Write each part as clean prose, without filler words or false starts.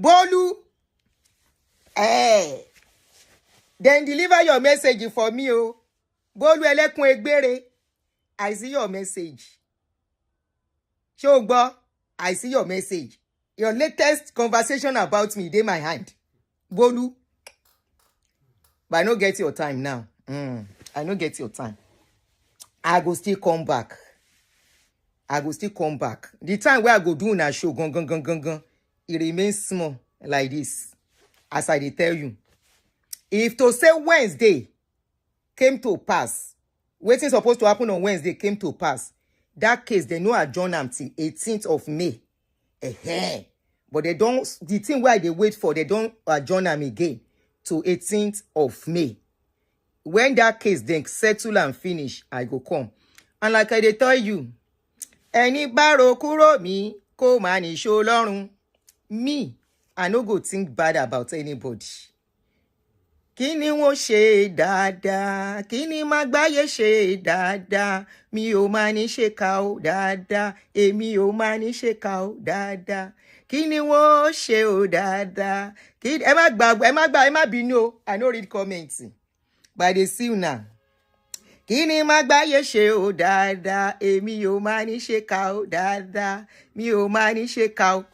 Bolu, then deliver your message for me, oh. Bolu elekun egbere. I see your message. Shogbo, I see your message. Your latest conversation about me, dey my hand. Bolu. But I no get your time now. I no get your time. I go still come back. The time where I go do na show, it remains small like this. As I dey tell you. If to say Wednesday came to pass, wetin supposed to happen on Wednesday came to pass, that case, they no adjourn am till 18th of May. But they don't, the thing where they wait for, they don't adjourn am again to 18th of May. When that case then settle and finish, I go come. And like I dey tell you, any baro kuro mi, ko mani show lorun. Me, I no go think bad about anybody. Kini won ṣe dáadáa, kini magbaye ṣe dáadáa, mi ò máa ní ṣe ká o dáadáa, èmi ò máa ní ṣe ká o dáadáa. Kini won ṣe o dáadáa. Ẹ má bínú o, I no read comments. But they see you now. Kini magbaye ṣe o dáadáa, èmi ò máa ní ṣe ká o dáadáa, mi ò máa ní ṣe ká o.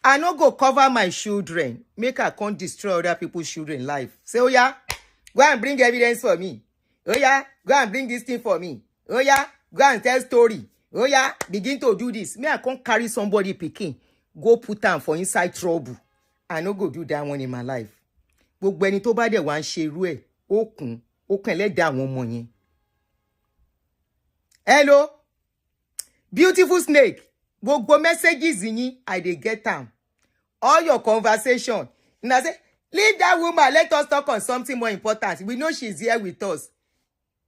I no go cover my children. Make I can't destroy other people's children's life. Say, oh yeah, go and bring evidence for me. Oh yeah, go and bring this thing for me. Oh yeah, go and tell story. Oh yeah, begin to do this. Me, I can't carry somebody picking. Go put them for inside trouble. I no go do that one in my life. Gbogbo ẹni tó bá dẹ̀ wá ń ṣe irú ẹ̀, ó kàn lẹ́dàá àwọn ọmọ yẹn. Hello, beautiful snake. Gbogbo messages yín, I dey get them. All your conversation. And I say, leave that woman. Let us talk on something more important. We know she's here with us.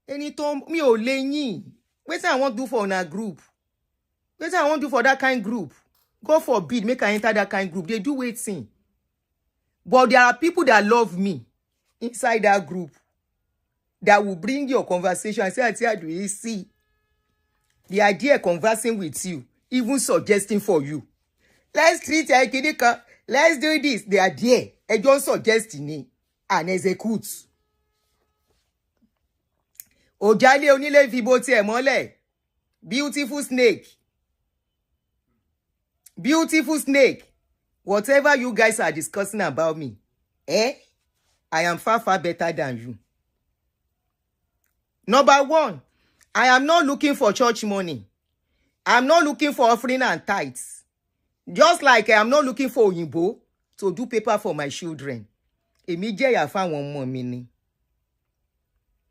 Any time me o leyin. Wetin I want to do for una group? Wetin I want to do for that kind group? God forbid, make I enter that kind group. They do waiting. But there are people that love me inside that group that will bring your conversation and say, Adunni, see the idea of conversing with you, even suggesting for you. Let's treat Ekidika. Let's do this. They are there. And just suggesting and execute. Ojale onile viboti emole. Beautiful snake. Beautiful snake. Whatever you guys are discussing about me, I am far, far better than you. Number one, I am not looking for church money. I'm not looking for offering and tithes. Just like I am not looking for Oyinbo to do paper for my children. Èmi jẹ́ ìyá fáwọn ọmọ mi ni.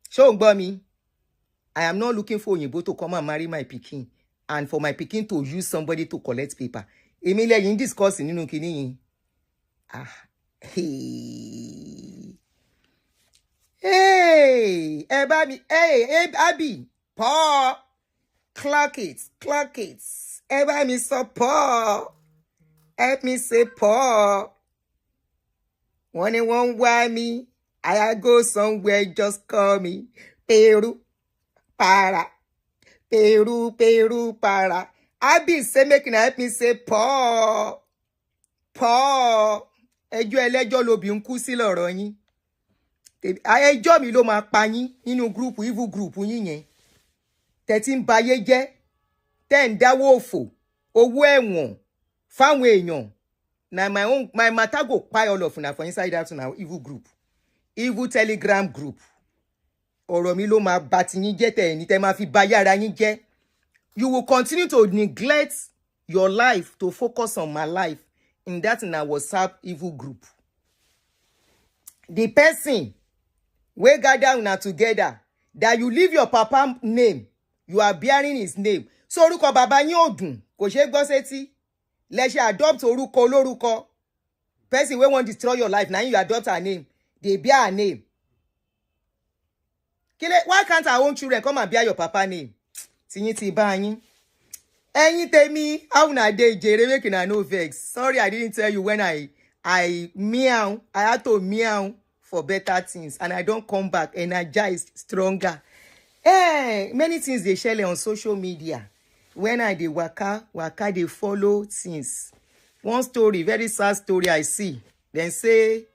Ṣó ń gbọ́ mi? I am not looking for Oyinbo to come and marry my pikin and for my pikin to use somebody to collect paper. Èmi lẹ́yìn discuss nínú kíní yín. Hey, Abby, Paul, clock it. Ẹ bá mi sọ Paul. Help me say Paul. Wọ́n ní wọ́n wá mi. I go somewhere, just call me. Peru, para. Abby say make you help me say Paul. Ẹjọ́ ẹlẹ́jọ́ lobì ń kú sí lọ́rọ̀ yín. Ẹjọ́ mi ló máa pa yín nínú group, evil group yín yẹn. Tẹ́tí ń bayé jẹ́. Tẹ́ ń dáwó òfò. Owó ẹ̀wọ̀n. Fáwọn èèyàn. Na my matter go pile all of una for inside that na evil group. Evil Telegram group. Ọ̀rọ̀ mi ló máa bá ti yín jẹ́ tẹ́ ẹni tẹ́ máa fi ba yára yín jẹ́. You will continue to neglect your life to focus on my life in that na WhatsApp evil group. The person wey gather una together that you leave your papa name, you are bearing his name. So orúkọ bàbá yín ò dùn, kò ṣe gbọ́ sétí. Let you adopt orúkọ olórúkọ. Person wey wan destroy your life, now you adopt her name. They bear her name. Why can't our own children come and bear your papa name? Tiyin ti bá yín. Ẹ̀yin tèmi, how una dey jere make una no vex. Sorry I didn't tell you when I meow. I had to meow for better things and I don't come back energized, stronger. Many things they share on social media. When I dey waka dey follow things. One story, very sad story I see. Then say,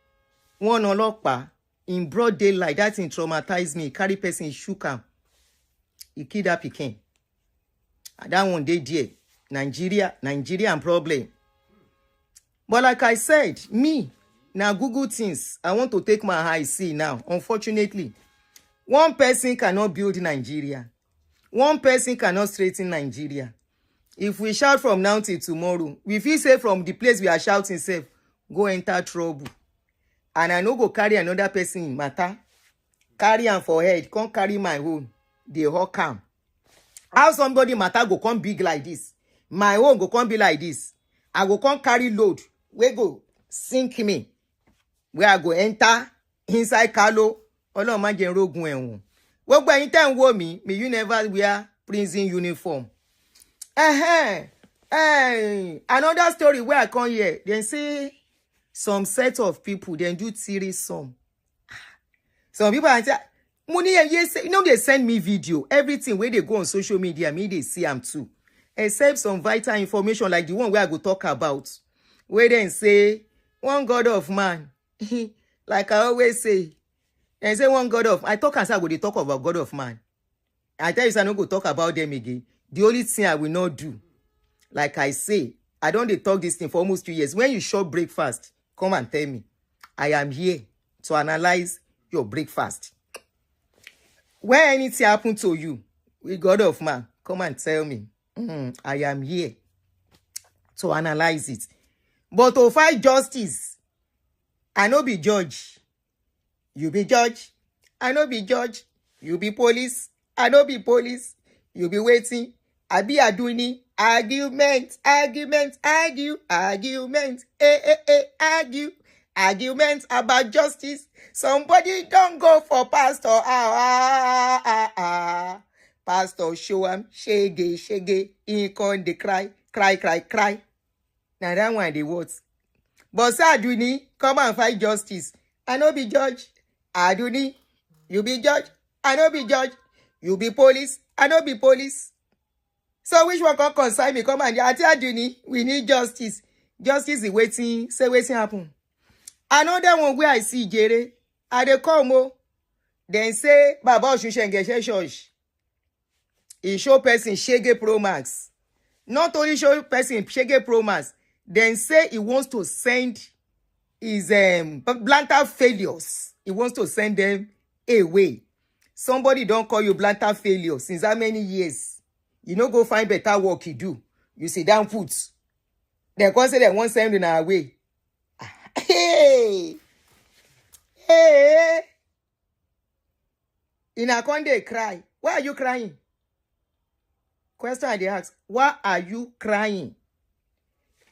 one olopa in broad daylight, that thing traumatized me. Carry person, shook am. He killed that pikin. And that one day there. Nigerian problem. But like I said, me, now Google things, I want to take my eye see now. Unfortunately, one person cannot build Nigeria. One person cannot straighten Nigeria. If we shout from now till tomorrow, we feel say from the place we are shouting safe, go enter trouble. And I no go carry another person in matter. Carry am for head, can't carry my own. They all come. How somebody matter go come big like this? My own go come be like this. I go come carry load. We go sink me. Where I go enter inside Kalo. Ọlọ́run má jẹ́ rogun ẹ̀wọ̀n. Gbogbo ẹ̀yin tẹ́ ń wò mí, may you never wear prison uniform. Another story where I come here, then say some set of people, then do series some. Some people are say, money you know they send me video, everything where they go on social media, me they see them too. Except some vital information like the one where I go talk about. Where then say, one God of man. Like I always say, and say one God of, I talk and say I go they talk about God of man. I tell you, I don't go talk about them again. The only thing I will not do, like I say, I don't dey talk this thing for almost 2 years. When you shop breakfast, come and tell me. I am here to analyze your breakfast. When anything happen to you, with God of man, come and tell me. I am here to analyze it. But to fight justice, I no be judge. You be judge. I no be judge. You be police. I no be police. You be waiting. I be Adunni. Argument. Argument about justice. Somebody don't go for pastor. Pastor show him shege. He con dey cry. Now that one they words. But say Adunni, come and fight justice. I no be judge. Adunni, you be judge. I no be judge. You be police. I no be police. So which one can concern me? Come and Adunni, we need justice. Justice is waiting. Say waiting happen. Another one where I see Jere, I dey come. Then say Baba Oshun church. He show person Shege Pro Max. Not only show person Shege Pro Max, then say he wants to send his blanter failures. He wants to send them away. Somebody don't call you blanter failure since how many years? You no go find better work you do. You sit down put. They can say they won't send you away. Hey. In a con they cry. Why are you crying? Question I dey ask. Why are you crying?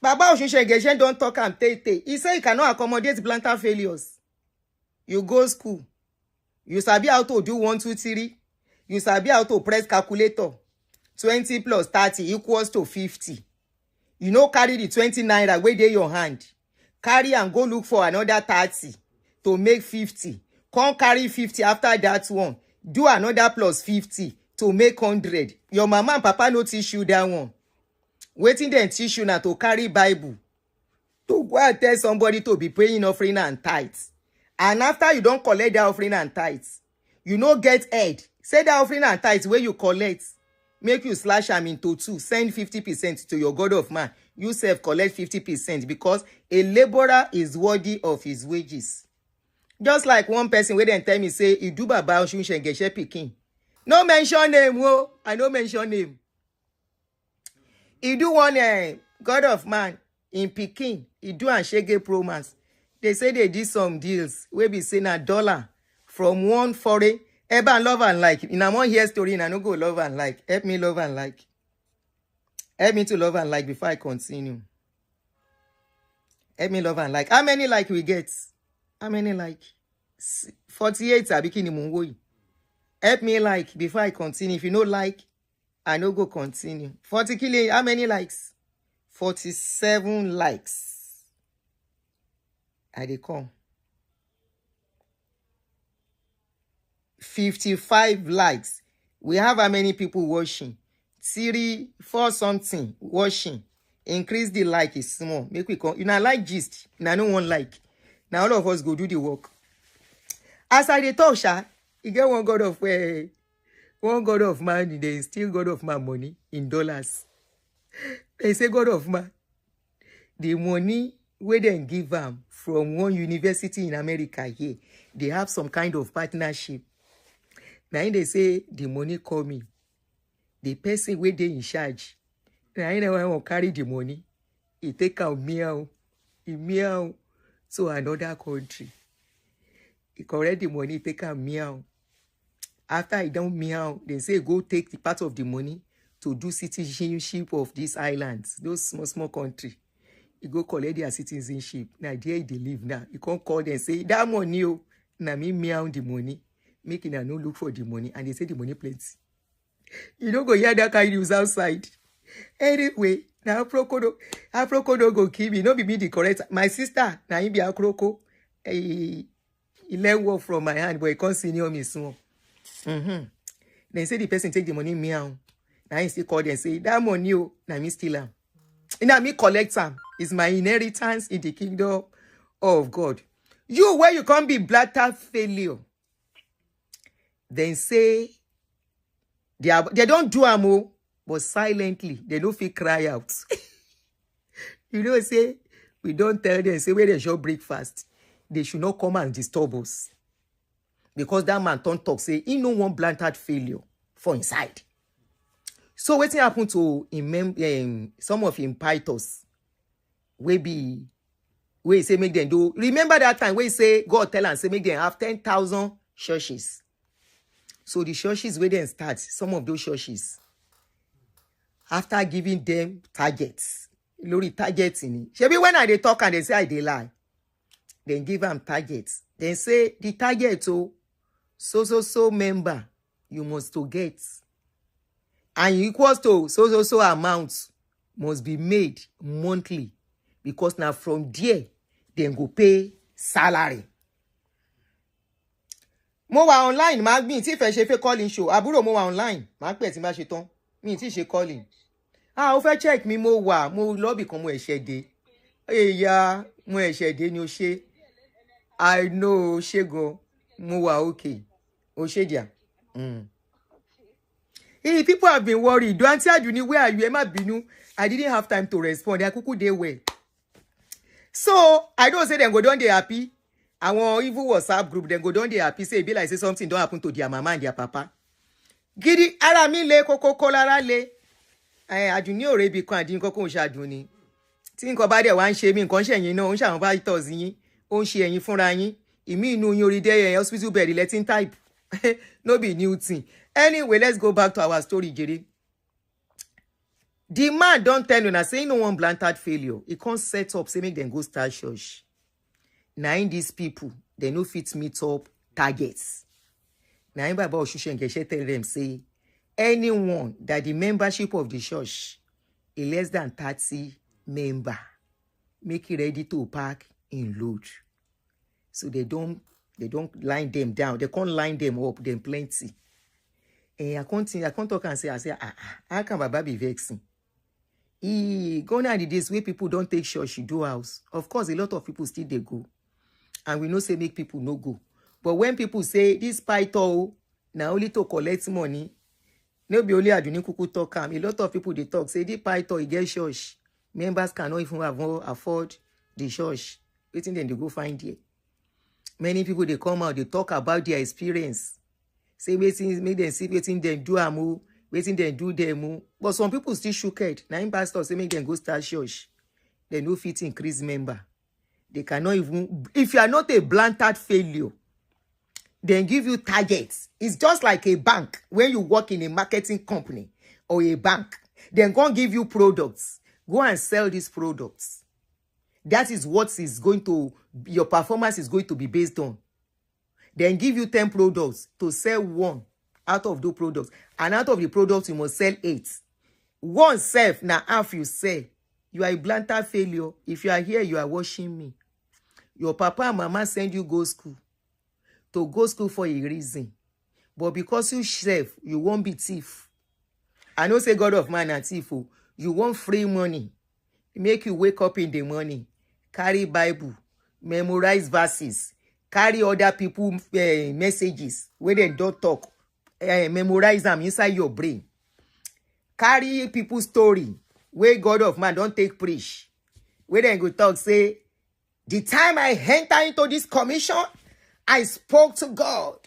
Baba Oshun don't talk and take. He say he cannot accommodate blanter failures. You go school. You sabi how to do 1, 2, 3. You sabi how to press calculator. 20 plus 30 equals to 50. You know carry the 20 naira wey dey your hand. Carry and go look for another 30 to make 50. Come carry 50 after that one. Do another plus 50 to make 100. Your mama and papa no teach you that one. Waiting then teach you now to carry Bible. To go and tell somebody to be paying offering and tithes. And after you don't collect that offering and tithes, you no get head. Say that offering and tithes where you collect, make you slash them into 2. Send 50% to your God of man. You self collect 50% because a laborer is worthy of his wages. Just like one person where then tell me say, "You do Baba Oshun Shenge Pikin." No mention name, whoa. I no mention name. He do one God of man in Pikin. He do and Shege Promas. They say they did some deals. We be saying $1 from one foreign. Eba love and like. In a one here story, and I no go love and like. Help me love and like. Help me to love and like before I continue. Help me love and like. How many like we get? How many like? 48 abikini mungoi. Help me like before I continue. If you no like, I no go continue. 40 kilo, how many likes? 47 likes. I dey come. 55 likes. We have how many people watching? 3, 4 something watching. Increase the like is small. Make we come. You know, like gist. Now no one like. Now all of us go do the work. As I dey talk, sha, you get one God of man, they still God of man money in dollars. They say God of man. The money where they give them from one university in America here, they have some kind of partnership. Now they say the money coming. The person where they in charge. Now I will carry the money. He take out meow. He meow to another country. He collect the money, take out meow. After he don't meow, they say go take the part of the money to do citizenship of these islands, those small country. You go collect their citizenship. Now there they live now. You can't call them and say that money, oh, now me meow the money, making a no look for the money, and they say the money plenty. You don't go hear that kind of news outside. Anyway, now Afrokodo go kill me. No be me the correct. My sister, now he be Afroko. He learn work from my hand, but he can't senior me soon. Then say the person take the money meow. Now he still call them and say that money, oh, now me steal am. Now me collect am. It's my inheritance in the kingdom of God. You where you can't be blatant failure. Then say they don't do am, but silently they don't feel cry out. You know, say we don't tell them say where they should breakfast. They should not come and disturb us. Because that man don't talk, say he no one blatant failure for inside. So what happened to some of him pythons? We say make them do. Remember that time where he say God tell and say make them have 10,000 churches. So the churches where they start, some of those churches, after giving them targets, Lori targets in it. Shebi when they talk and they say they lie, then give them targets. Then say the target so member you must to get, and equals to so amount must be made monthly, because now from there then go pay salary. Mo wa online ma gbin tí fẹ́ ṣe fẹ́ calling show àbúrò mo wa online ma pè tí ma ṣe tán mi tí ṣe calling. Ó fẹ́ check mi mo lobby kan mo ẹ̀ṣẹ̀ dé. Eya mo ẹ̀ṣẹ̀ dé ni o ṣe. I know ṣe go mo wa okay. O ṣe dia. Hey, people have been worried. Do Auntie Adunni, where are you? Emma Binu. I didn't have time to respond. They are kuku dey well. So I don't say them go down they happy. I want even WhatsApp group, then go down they happy. Say be like say something don't happen to their mama and their papa. Gidi ara mi le koko kolara le. Adunni ore bi kan adin koko nse Adunni. Tí nǹkan bá dé wá ń ṣe mí nǹkan ṣe yín náà, ó ń ṣe àwọn vitals yín, ó ń ṣe ẹ̀yin fúnra yín. Ìmí inú yín orí dé hospital bed letting type. No be new thing. Anyway, let's go back to our story, Jerry. The man don't tell you, say no one blatant failure. He can't set up, say make them go start church. Now in these people, they no fit meet up targets. Now in Bible Oshushen Geshe tell them, say, anyone that the membership of the church is less than 30 member, make it ready to pack in load. So they don't line them down. They can't line them up, them plenty. And I can't talk and say, how can Baba be vexing? Gone are the days where people don't take church, you do house. Of course, a lot of people still they go. And we know say make people no go. But when people say this python now only to collect money, no be only Adunni kuku talk am. A lot of people they talk, say this python he get church. Members cannot even afford the church. Waiting then they go find here. Many people they come out, they talk about their experience. Say waiting, make them see waiting them do amu, waiting them do them. But some people still shooked. Now in pastors say make them go start church. They no fit increase member. They cannot even, if you are not a blatant failure, then give you targets. It's just like a bank. When you work in a marketing company or a bank, then go and give you products. Go and sell these products. That is what is going to, your performance is going to be based on. Then give you 10 products to sell one out of those products. And out of the products, you must sell 8. One self, now half you sell. You are a blatant failure. If you are here, you are watching me. Your papa and mama send you go school. To go school for a reason. But because you self, you won't be thief. I know say God of man and thief. You want free money. make you wake up in the morning, carry Bible, memorize verses, carry other people messages where they don't talk, memorize them inside your brain. Carry people's story where God of man don't take preach. Where they go talk, say, the time I enter into this commission, I spoke to God.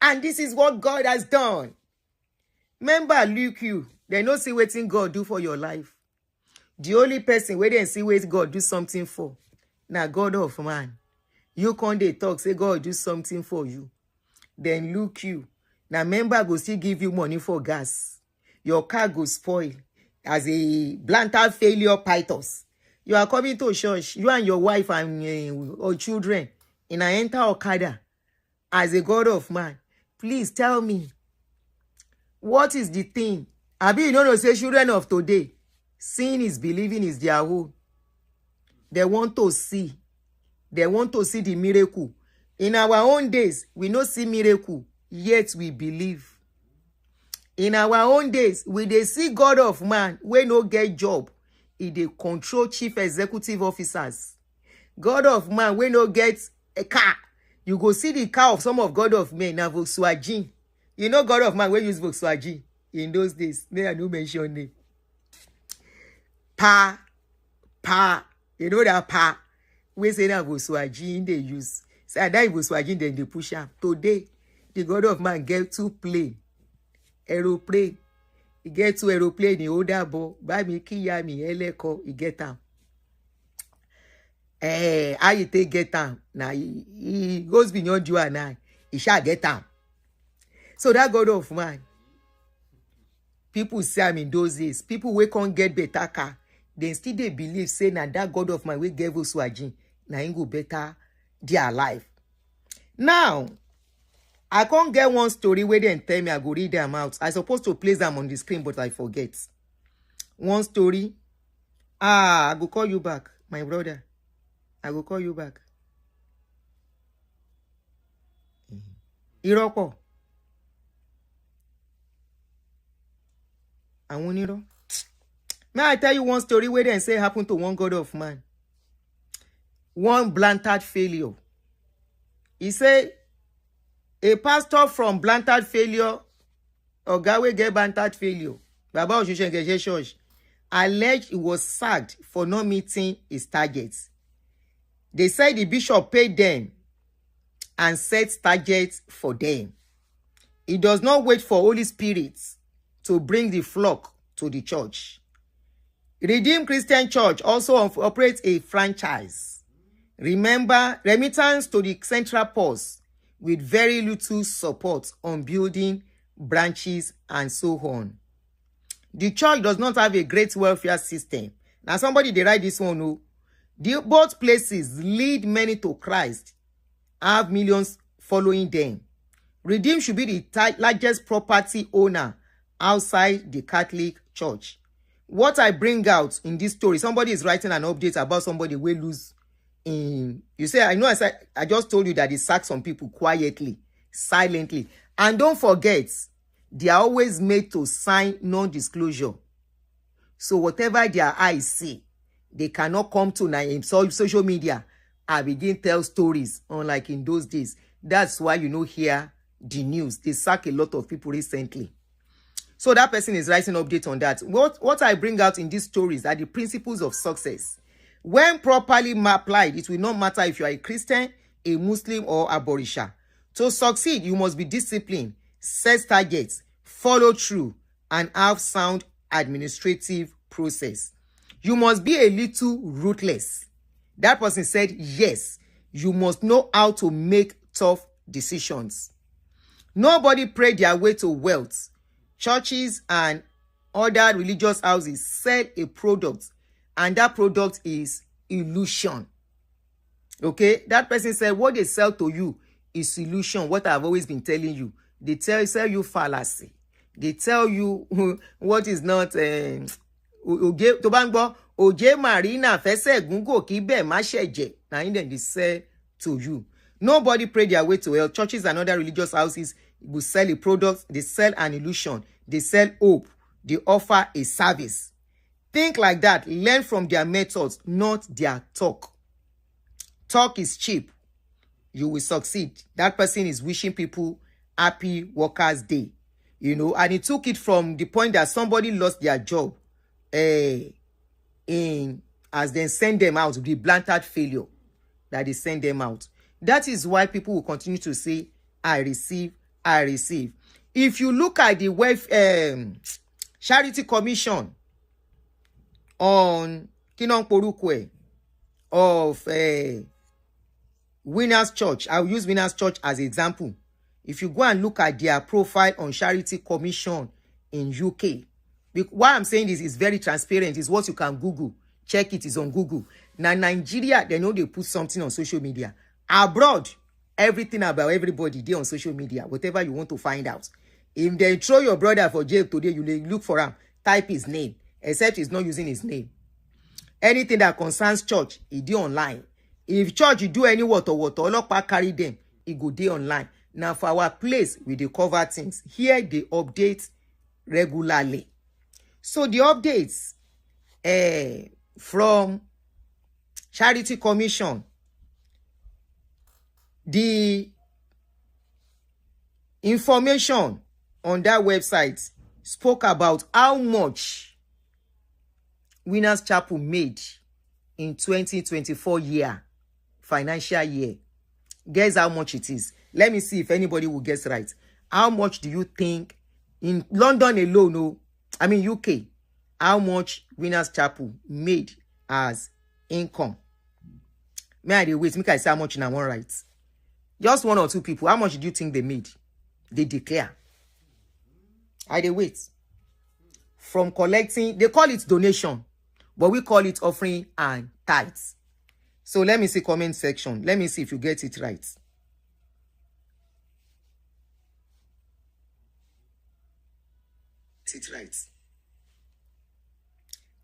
And this is what God has done. Remember, look you. They don't see what God do for your life. The only person where they see what God do something for. Now God of man. You can't they talk, say God do something for you. Then look you. Now member go still give you money for gas. Your car go spoil. As a blantar failure pythos. You are coming to church. You and your wife and or children. In an enter Okada. As a God of man. Please tell me. What is the thing? Abi, you know, say children of today. Seeing is believing is their own. They want to see. They want to see the miracle. In our own days, we no see miracle, yet we believe. In our own days, we dey see God of man, we no get job. He dey control chief executive officers. God of man, we no get a car. You go see the car of some of God of men, na Volkswagen. You know God of man, we use Volkswagen in those days. May I no mention name. Pa. You know that pa. We say that Volkswagen they use. Say that Volkswagen then they push up. Today, the God of man get 2 plane, aeroplane. He get 2 aeroplane in older boy. Buy me Kiyami, Eleko, he get them. How you take get them? Now he goes beyond you and I. He shall get them. So that God of man, people say I'm in those days. People we can't get better car. Then still they believe, say, now that God of mine will give us Volkswagen. Now he go better their life. Now, I can't get one story where they tell me I go read them out. I supposed to place them on the screen, but I forget. One story. I go call you back, my brother. I go call you back. Iroko. Awuniro. May I tell you one story where they say happened to one God of man. One blantered failure. He said, a pastor from blantered failure, or Gawe get blantered failure, Baba Oshushen Church, alleged he was sacked for not meeting his targets. They said the bishop paid them and set targets for them. He does not wait for Holy Spirit to bring the flock to the church. Redeemed Christian Church also operates a franchise. Remember, remittance to the central purse with very little support on building, branches, and so on. The church does not have a great welfare system. Now, somebody they write this one, who both places lead many to Christ, have millions following them. Redeemed should be the largest property owner outside the Catholic Church. What I bring out in this story, somebody is writing an update about somebody will lose. You say, I just told you that they sack some people quietly, silently. And don't forget, they are always made to sign non-disclosure. So whatever their eyes see, they cannot come to social media and begin tell stories, unlike in those days. That's why you know hear the news. They sack a lot of people recently. So that person is writing update on that. What I bring out in these stories are the principles of success. When properly applied, it will not matter if you are a Christian, a Muslim, or a Borisha. To succeed, you must be disciplined, set targets, follow through, and have sound administrative process. You must be a little ruthless. That person said, yes, you must know how to make tough decisions. Nobody prayed their way to wealth. Churches and other religious houses sell a product, and that product is illusion. Okay? That person said what they sell to you is illusion, what I've always been telling you. They sell you fallacy. They tell you what is not Oje Marina fese gungo kibe masheje. Now then they sell to you. Nobody pray their way to hell. Churches and other religious houses will sell a product. They sell an illusion. They sell hope. They offer a service. Think like that. Learn from their methods, not their talk. Talk is cheap. You will succeed. That person is wishing people happy Workers' Day. You know, and he took it from the point that somebody lost their job as they send them out, the blatant failure that they send them out. That is why people will continue to say, I receive, I receive. If you look at the Charity Commission on Kinon Porukwe of Winners Church, I'll use Winners Church as an example. If you go and look at their profile on Charity Commission in UK, why I'm saying this is very transparent. It's what you can Google. Check it, is on Google. Now, Nigeria, they know they put something on social media. Abroad, everything about everybody there on social media, whatever you want to find out. If they throw your brother for jail today, you look for him, type his name, except he's not using his name. Anything that concerns church, he do online. If church, you do any water, Olopa carry them, he go dey online. Now, for our place, we dey cover things. Here, they update regularly. So, the updates from Charity Commission, the information on that website spoke about how much Winners Chapel made in 2024 financial year. Guess how much it is. Let me see if anybody will guess right. How much do you think in London alone, UK, how much Winners Chapel made as income? May I wait? Make I say how much in one right. Just one or two people. How much do you think they made? They declare. I wait. From collecting, they call it donation, but we call it offering and tithes. So let me see comment section. Let me see if you get it right. Get it right.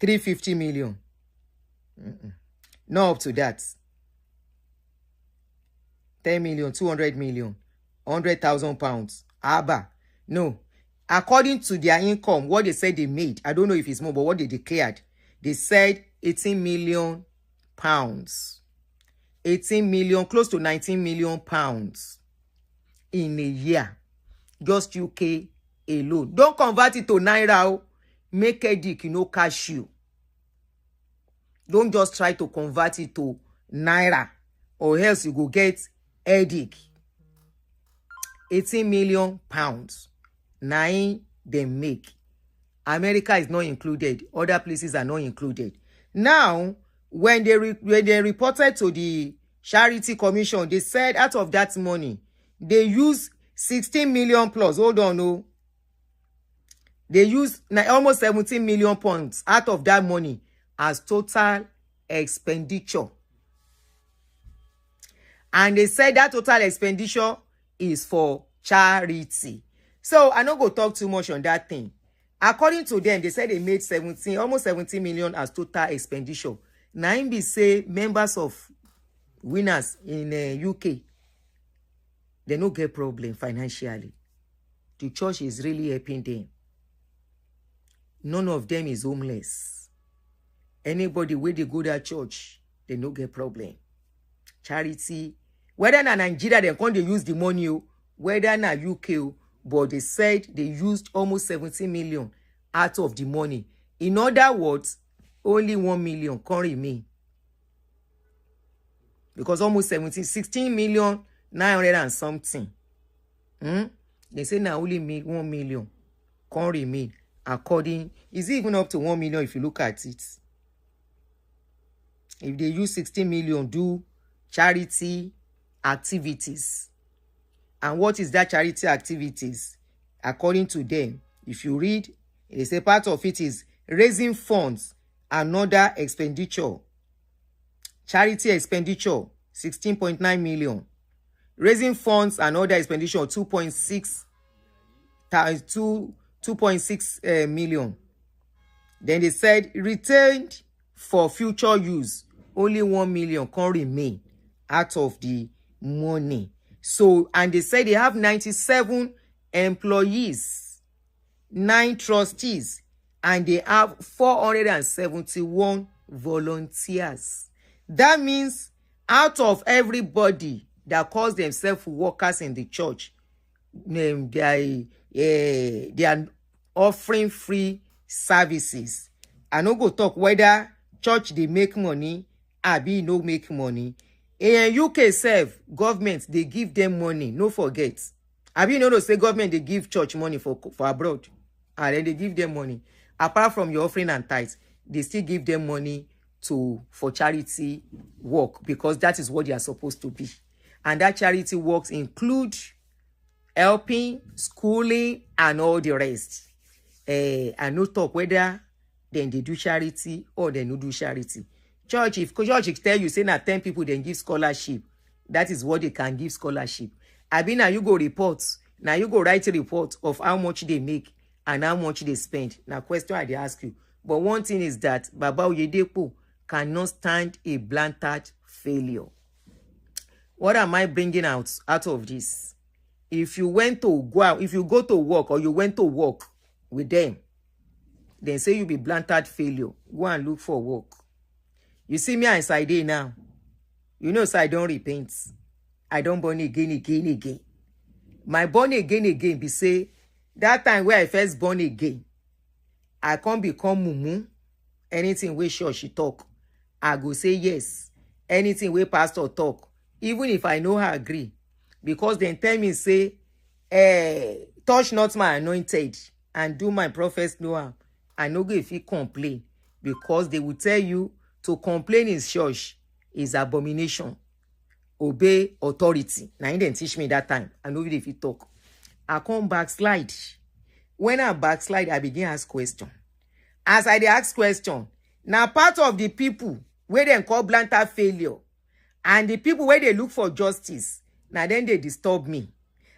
350 million. No up to that. 10 million, 200 million, 100,000 pounds. Abba. No. According to their income, what they said they made, I don't know if it's more, but what they declared, they said 18 million pounds. 18 million, close to 19 million pounds in a year. Just UK alone. Don't convert it to Naira. Make a dick, cash you. Don't just try to convert it to Naira, or else you go get headache. 18 million pounds. 9 they make. America is not included. Other places are not included. Now, when they reported to the Charity Commission, they said out of that money, they use 16 million plus. Hold on, no. They use almost 17 million pounds out of that money as total expenditure. And they said that total expenditure is for charity. So I don't go talk too much on that thing. According to them, they said they made almost 17 million as total expenditure. Now, be say members of Winners in UK, they no get problem financially. The church is really helping them. None of them is homeless. Anybody where they go to church, they no get problem. Charity, whether na Nigeria, they can't use the money, whether na UK, but they said they used almost 17 million out of the money. In other words, only 1 million can remain. Because almost 16 million, 900 and something. They say now only 1 million can remain. According, is it even up to 1 million if you look at it? If they use 16 million, do charity activities. And what is that charity activities? According to them, if you read, they say part of it is raising funds, another expenditure. Charity expenditure, 16.9 million. Raising funds, another expenditure, 2.6 million. Then they said retained for future use, only 1 million can remain out of the money. So, and they say they have 97 employees, 9 trustees, and they have 471 volunteers. That means out of everybody that calls themselves workers in the church, they are offering free services. I no go talk whether church they make money or be no make money. In UK self, government they give them money. No forget. Have you know say government they give church money for abroad, and then they give them money. Apart from your offering and tithes, they still give them money for charity work, because that is what they are supposed to be. And that charity works include helping, schooling, and all the rest. And no talk whether then they do charity or they no do charity. Church, if church tell you say na 10 people then give scholarship, that is what they can give scholarship. Abi now you go report, now you go write a report of how much they make and how much they spend. Now question I dey ask you. But one thing is that Baba Oyedepo cannot stand a blatant failure. What am I bringing out of this? If you go to work or you went to work with them, then say you be blatant failure. Go and look for work. You see me as I dey now. You know, so I don't repent. I don't born again. My born again be say, that time where I first born again, I can't become mumu. Anything where she talk, I go say yes. Anything where pastor talk, even if I know her agree. Because then tell me say, touch not my anointed and do my prophets no harm. I no go if you complain, because they will tell you to complain in church is abomination. Obey authority. Now he didn't teach me that time. I know if you talk. I come backslide. When I backslide, I begin ask question. As I dey ask question, now part of the people where they call blatant failure and the people where they look for justice, now then they disturb me.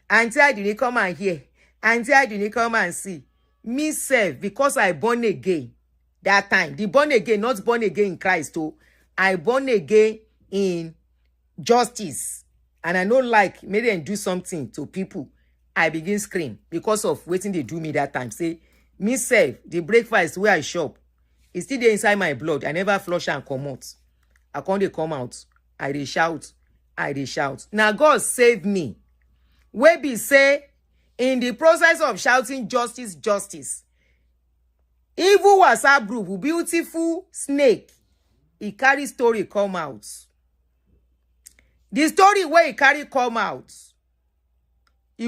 Until I didn't come and hear. Until I didn't come and see. Me self, because I born again that time. The born again, not born again in Christ. Oh, I born again in justice. And I know like, may them do something to people. I begin scream because of waiting they do me that time. Say, me self, the breakfast where I shop, it's still there inside my blood. I never flush and come out. I can't they come out. I they shout. Now God save me. Where be say, in the process of shouting justice, evil WhatsApp group, beautiful snake, he carry story come out. The story where he carry come out,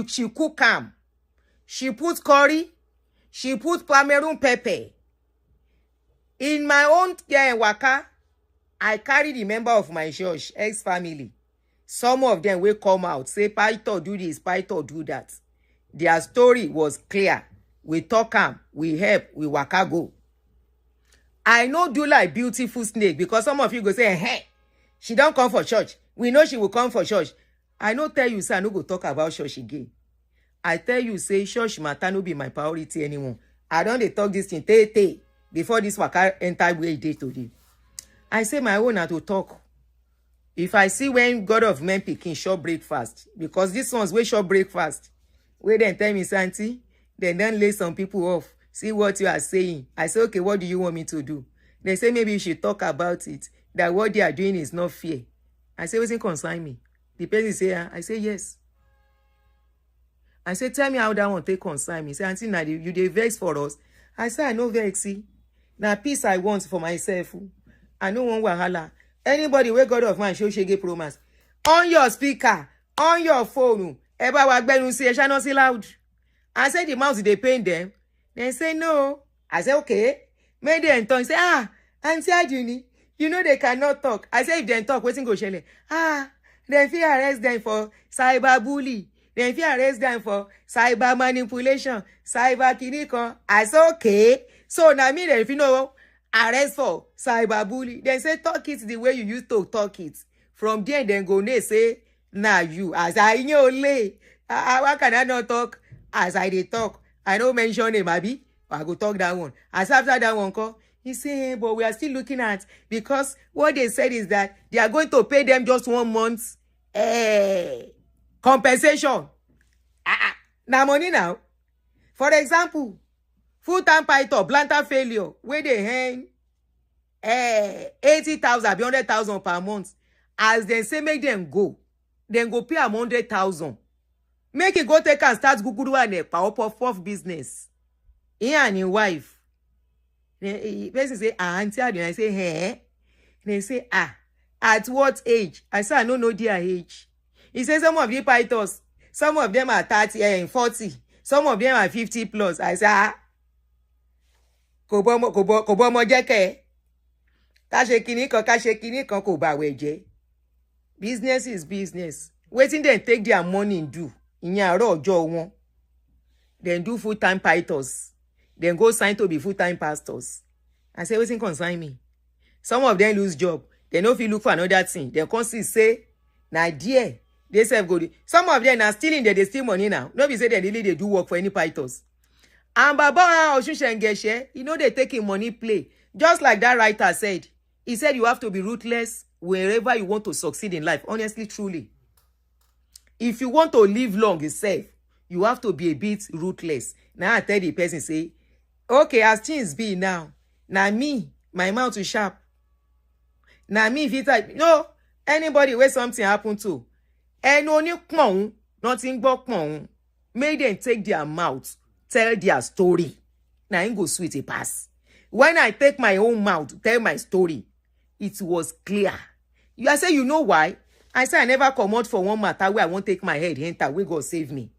she cook am. She put curry, she put Cameroon pepper. In my own waka, I carry the member of my church, ex-family. Some of them will come out, say, Pastor do this, Pastor do that. Their story was clear. We talk am, we help, we waka go. I know do like beautiful snake, because some of you go say, hey, she don't come for church. We know she will come for church. I no tell you, say, I no go talk about church again. I tell you, say, church matter no be my priority anymore. I don't dey talk this thing, before this waka enter where it dey today. I say my own na to talk. If I see when God of men picking short breakfast, because this one's way short breakfast, where then tell me, Santi, then lay some people off. See what you are saying. I say, okay, what do you want me to do? They say maybe you should talk about it, that what they are doing is not fair. I say, what's it concern me? The person say, I say, yes. I say, tell me how that one take concern me. Say, Auntie, now you dey vex for us. I say, I no vex, see. Now peace I want for myself. I no want wahala. Anybody where God of man show shege promise. On your speaker, on your phone, eba wagbenu say, shall not say loud. I say, the mouth they pain them. They say, no. I say, okay. Make them talk. Say, Auntie Adunni, you know they cannot talk. I say, if they talk, waiting go shele. They feel arrest them for cyber bully. They feel arrest them for cyber manipulation, cyber kinikon. I say, okay. So now me, if you know, arrest for cyber bully. Then say, talk it the way you used to talk it. From there, then go they say, nah, you. As I know, why can I not talk? As I dey talk, I don't mention him, Abi. I go talk that one. As after that one call, he say, but we are still looking at, because what they said is that they are going to pay them just 1 month compensation. Now money now. For example, full-time python plantar failure where they earn 80,000 be 100,000 per month. As they say make them go pay am 100,000. Make it go take and start guguru and a power puff business. He and his wife. The person say, auntie, and I say, hey. They say, at what age? I say, I don't know their age. He says some of the pythons, some of them are 30 and 40, some of them are 50 plus. I say, kobo mo jeke. Ka se kini kan ko ba we je. Business is business. Waiting then take their money and do. Inya ro ojo won. Then do full-time pythons. Then go sign to be full-time pastors. I say, waiting concern me. Some of them lose job. They no fit look for another thing. They constantly say, na dear, they self go. Some of them are stealing, they steal money now. No be say they really they do work for any pythons. And Baba Oshushengeshe, you know they taking money play. Just like that writer said. He said you have to be ruthless wherever you want to succeed in life. Honestly, truly. If you want to live long itself, you have to be a bit ruthless. Now I tell the person, say, okay, as things be now, me, my mouth is sharp. Now me, if it's like, no, anybody where something happen to, and only nothing but make them take their mouth, tell their story. Now I go sweet a pass. When I take my own mouth to tell my story, it was clear. You say, you know why? I say I never come out for one matter where I won't take my head enter. We God save me.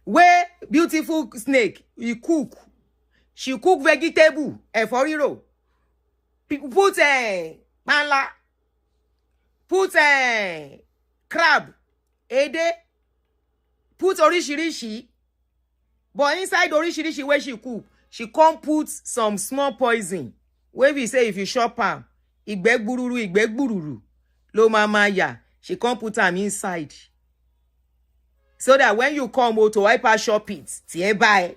Where beautiful snake, he cook. She cook vegetable, for hero. Put manla. Put crab. Ede. Put orishirishi. But inside orishirishi where she cook, she can't put some small poison. Where we say if you shop am, igbeg bururu. Lo mama ya. She can't put them inside. So that when you come out to help her shop it, tie buy.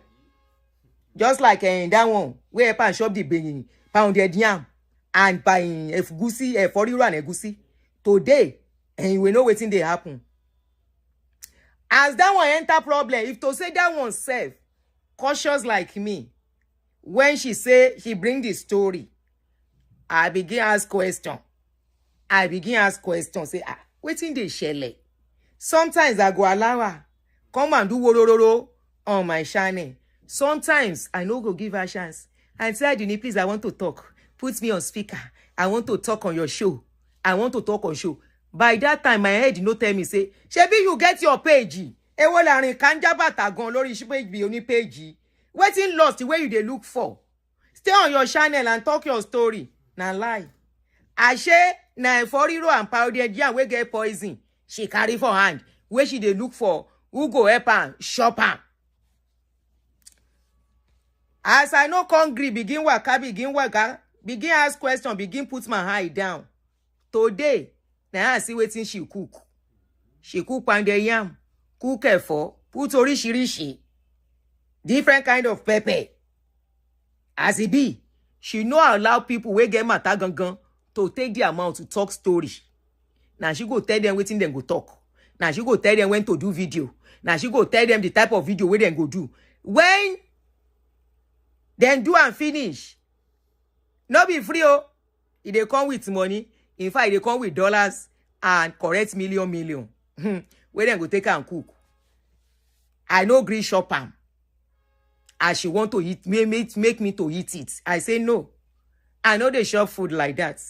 Just like that one, where help her shop the pounded yam and buy egusi, for you and egusi. Today, and we know what's in they happen. As that one enter problem, if to say that one self, cautious like me, when she say she bring the story, I begin ask question. Say, what's in the shell? Sometimes I go allow her, come and do worororo on my channel. Sometimes I no go give her a chance. And say, Adunni, please, I want to talk. Put me on speaker. I want to talk on your show. I want to talk on show. By that time, my head no tell me, say, Shebi, you get your page. Ewo larin kanja bata gon lori page be only page. Wetin lost the way you dey look for. Stay on your channel and talk your story. Na lie. Ashe na for hero and powdered yam we get poison. She carry for hand. Where she dey look for who go help am, shop am. As I no hungry, begin waka, begin ask question, begin put my eye down. Today, now I see wetin she cook. She cook pounded yam, cook efo, put orishirishi, different kind of pepper. As it be, she no allow people wey get matter gangan to take their mouth to talk story. Now she go tell them wetin dem go talk. Now she go tell them when to do video. Now she go tell them the type of video where dem go do. When then do and finish. No be free oh. If they come with money, in fact they come with dollars and correct million. Where dem go take and cook. I no gree shop am. As she want to eat, make me to eat it. I say no. I know they shop food like that.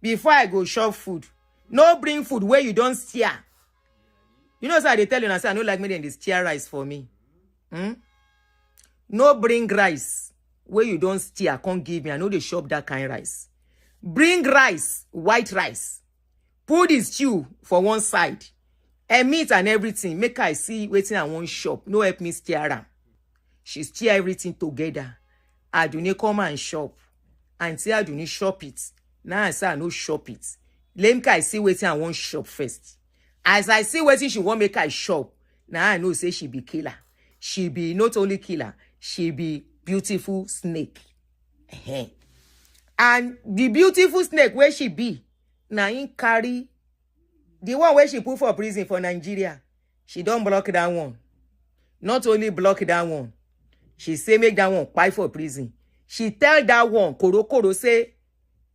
Before I go shop food, no bring food where you don't steer. You know, so they tell you, I say, I don't like me, then they steer rice for me. No bring rice where you don't steer, can't give me. I know they shop that kind of rice. Bring rice, white rice. Put the stew for one side. And meat and everything. Make I see waiting at one shop. No help me steer her. She steer everything together. Adunni come and shop. And say Adunni shop it. Now I say I no shop it. Let me I see waiting at one shop first. As I see waiting she won't make I shop. Now I know say she be killer. She be not only killer, she be beautiful snake. And the beautiful snake where she be, now in carry the one where she put for prison for Nigeria. She don't block that one. Not only block that one, She say make that one pay for prison. She tell that one, Koro say,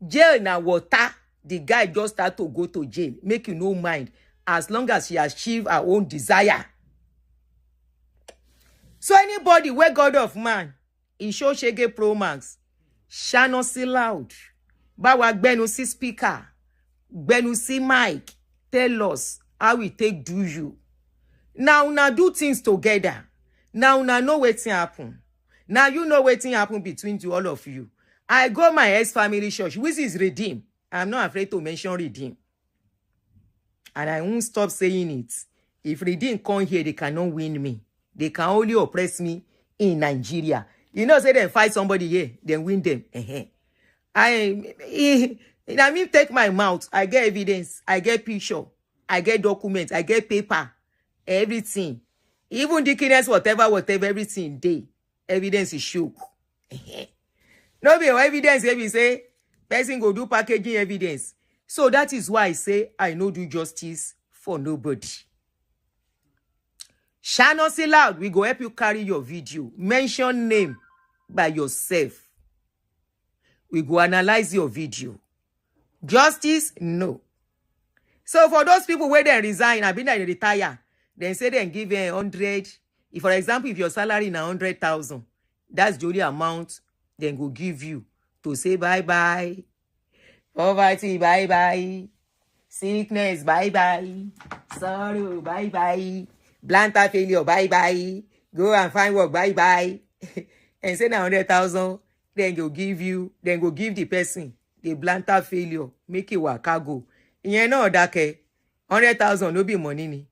jail na water. The guy just start to go to jail. Make you no mind. As long as she achieve her own desire. So anybody where God of man, he show shege pro max, shall not see loud. Bawa gbenu see speaker, gbenu see mic, tell us how we take do you. Now do things together. Now know wetin happen. Now you know wetin happen between all of you. I go my ex-family church, which is redeem. I'm not afraid to mention redeem. And I won't stop saying it. If redeem come here, they cannot win me. They can only oppress me in Nigeria. You know, say they fight somebody here, then win them. I mean, take my mouth. I get evidence. I get picture. I get documents. I get paper. Everything. Even dickiness, whatever, everything. Evidence is shook. No be evidence here we say person go do packaging evidence. So that is why I say I no do justice for nobody. Shall not say loud. We go help you carry your video. Mention name by yourself. We go analyze your video. Justice, no. So for those people where they resign, I been they retire, then say they give 100. If for example, if your salary is 100,000, that's the only amount then go give you to say bye-bye. Poverty, bye-bye. Sickness, bye-bye. Sorrow, bye-bye. Blanter failure, bye-bye. Go and find work, bye-bye. And say 100,000, then go give you, then go give the person the blanter failure. Make it work, go. You know that 100,000 no be money ni.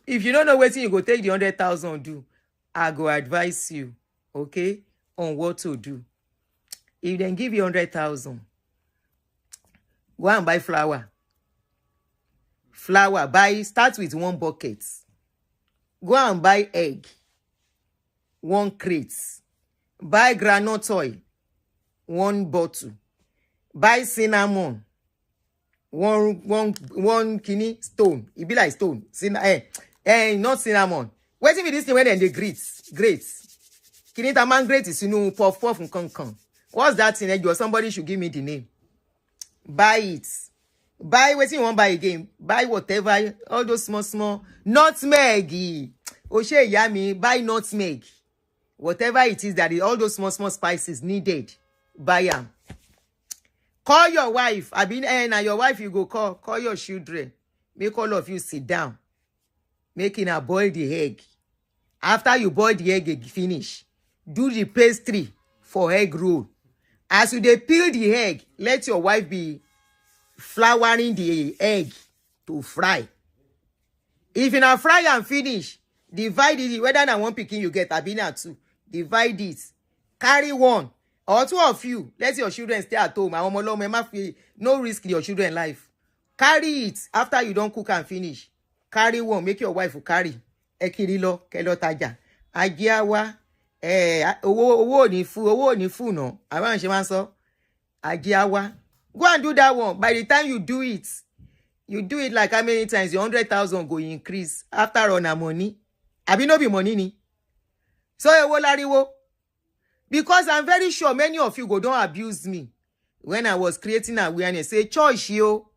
If you don't know what you go take the 100,000 do, I go advise you, okay, on what to do. If they give you 100,000, go and buy flour. Start with 1 bucket. Go and buy egg. 1 crate. Buy groundnut oil. 1 bottle. Buy cinnamon. One kidney stone. It be like stone. Not cinnamon. Waiting for this thing when they grate. Kidney taman grate is puff and con. What's that thing? Somebody should give me the name. Buy it. Buy what you want buy again. Buy whatever. All those small. Nutmeg. Oshe yummy. Buy nutmeg. Whatever it is that all those small spices needed. Buy them. Call your wife. I been now your wife you go call. Call your children. Make all of you sit down. Making her boil the egg. After you boil the egg finish, do the pastry for egg roll. As you peel the egg, let your wife be flouring the egg to fry. If you now fry and finish, divide it. Whether na 1 pikin you get, I been at 2. Divide it. Carry 1. Or 2 of you, let your children stay at home. No risk your children's life. Carry it after you don't cook and finish. Carry 1, make your wife carry. Ekirilo, kelo taja. Ajiawa, owo ni fu no. I want she so. Ajiawa. Go and do that one. By the time you do it like how many times? Your 100,000 go increase. After on a money. Abi no be money ni. So ewo lariwo. Because I'm very sure many of you go don't abuse me. When I was creating awareness, say church yo.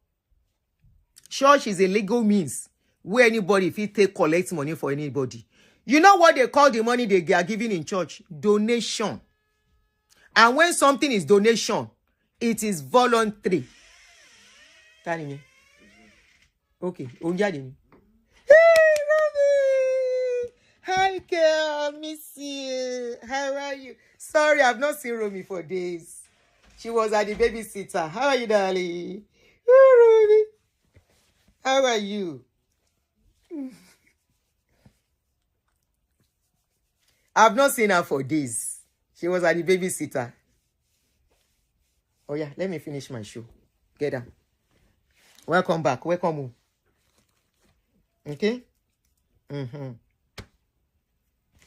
Church is a legal means where anybody fit take collect money for anybody. You know what they call the money they are giving in church? Donation. And when something is donation, it is voluntary. Tell me. Okay. Hey, Romy. Hi, girl. Miss you. How are you? Sorry, I've not seen Romy for days. She was at the babysitter. How are you, darling? Oh, Romy. How are you? I've not seen her for days. She was at the babysitter. Oh yeah, let me finish my show. Get down. Welcome back. Welcome home. Okay?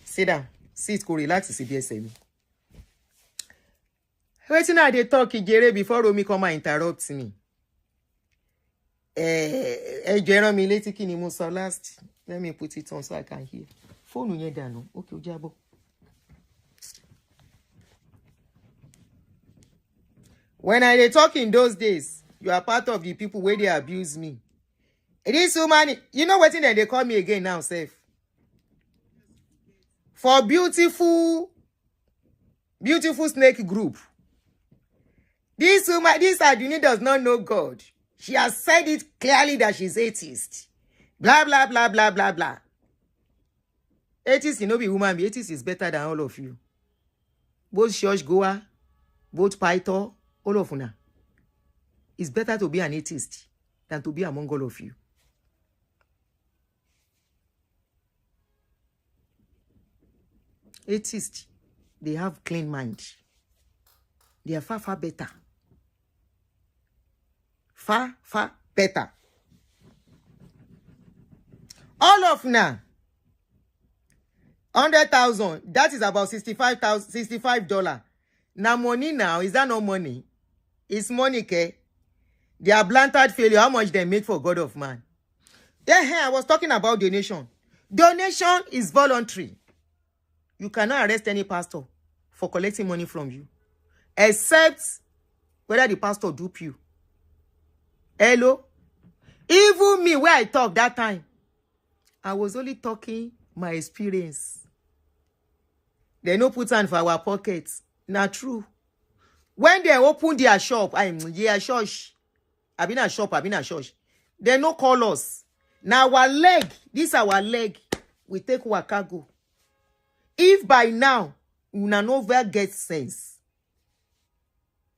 Sit down. Sit, go relax. CBSM. Waiting now they talk Ijere before Romy come and interrupt me. Jeremy leti kini mo sọ last. Let me put it on so I can hear. Phone yẹn dànù. Okay, ojabo. When I dey talk in those days, you are part of the people where they abuse me. This woman, you know what thing they call me again now, safe. For beautiful snake group. This woman, this Adunni does not know God. She has said it clearly that she's atheist. Blah, blah, blah, blah, blah, blah. Atheist, you know, be woman, be atheist is better than all of you. Both church goer, both python, all of you. It's better to be an atheist than to be among all of you. Atheists, they have clean mind. They are far, far better. Far, far better. All of now, 100,000, that is about $65. Now money now, is that no money? It's money, okay? They are blanted failure. How much they make for God of man? Yeah, I was talking about donation. Donation is voluntary. You cannot arrest any pastor for collecting money from you, except whether the pastor dupe you. Hello? Even me, where I talk that time, I was only talking my experience. They no put hand for our pockets. Not true. When they open their shop, I've been a church. They no call us. Now our leg, this our leg, we take waka go. If by now, una never get sense,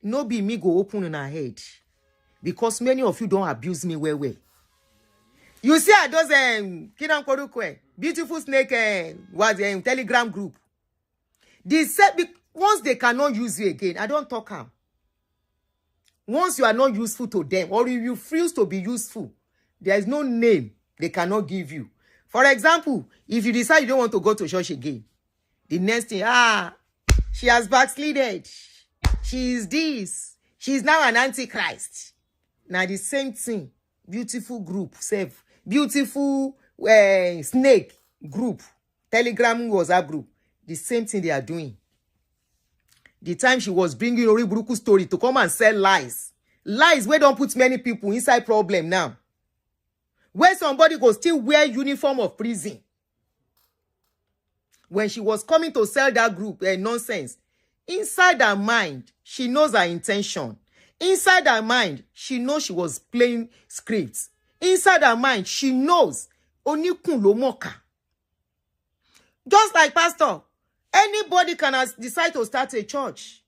no be me go open in our head. Because many of you don't abuse me well. You see those beautiful snake was Telegram group. They said once they cannot use you again, I don't talk am. Once you are not useful to them, or if you refuse to be useful, there is no name they cannot give you. For example, if you decide you don't want to go to church again, the next thing, she has backslided. She is this. She is now an antichrist. Now the same thing, beautiful group, safe, beautiful snake group, Telegram WhatsApp group. The same thing they are doing. The time she was bringing Oriburuku story to come and sell lies. Lies where don't put many people inside problem now. Where somebody go still wear uniform of prison. When she was coming to sell that group, nonsense. Inside her mind, she knows her intention. Inside her mind, she knows she was playing scripts. Inside her mind, she knows Onikun lo moka. Just like pastor, anybody can decide to start a church.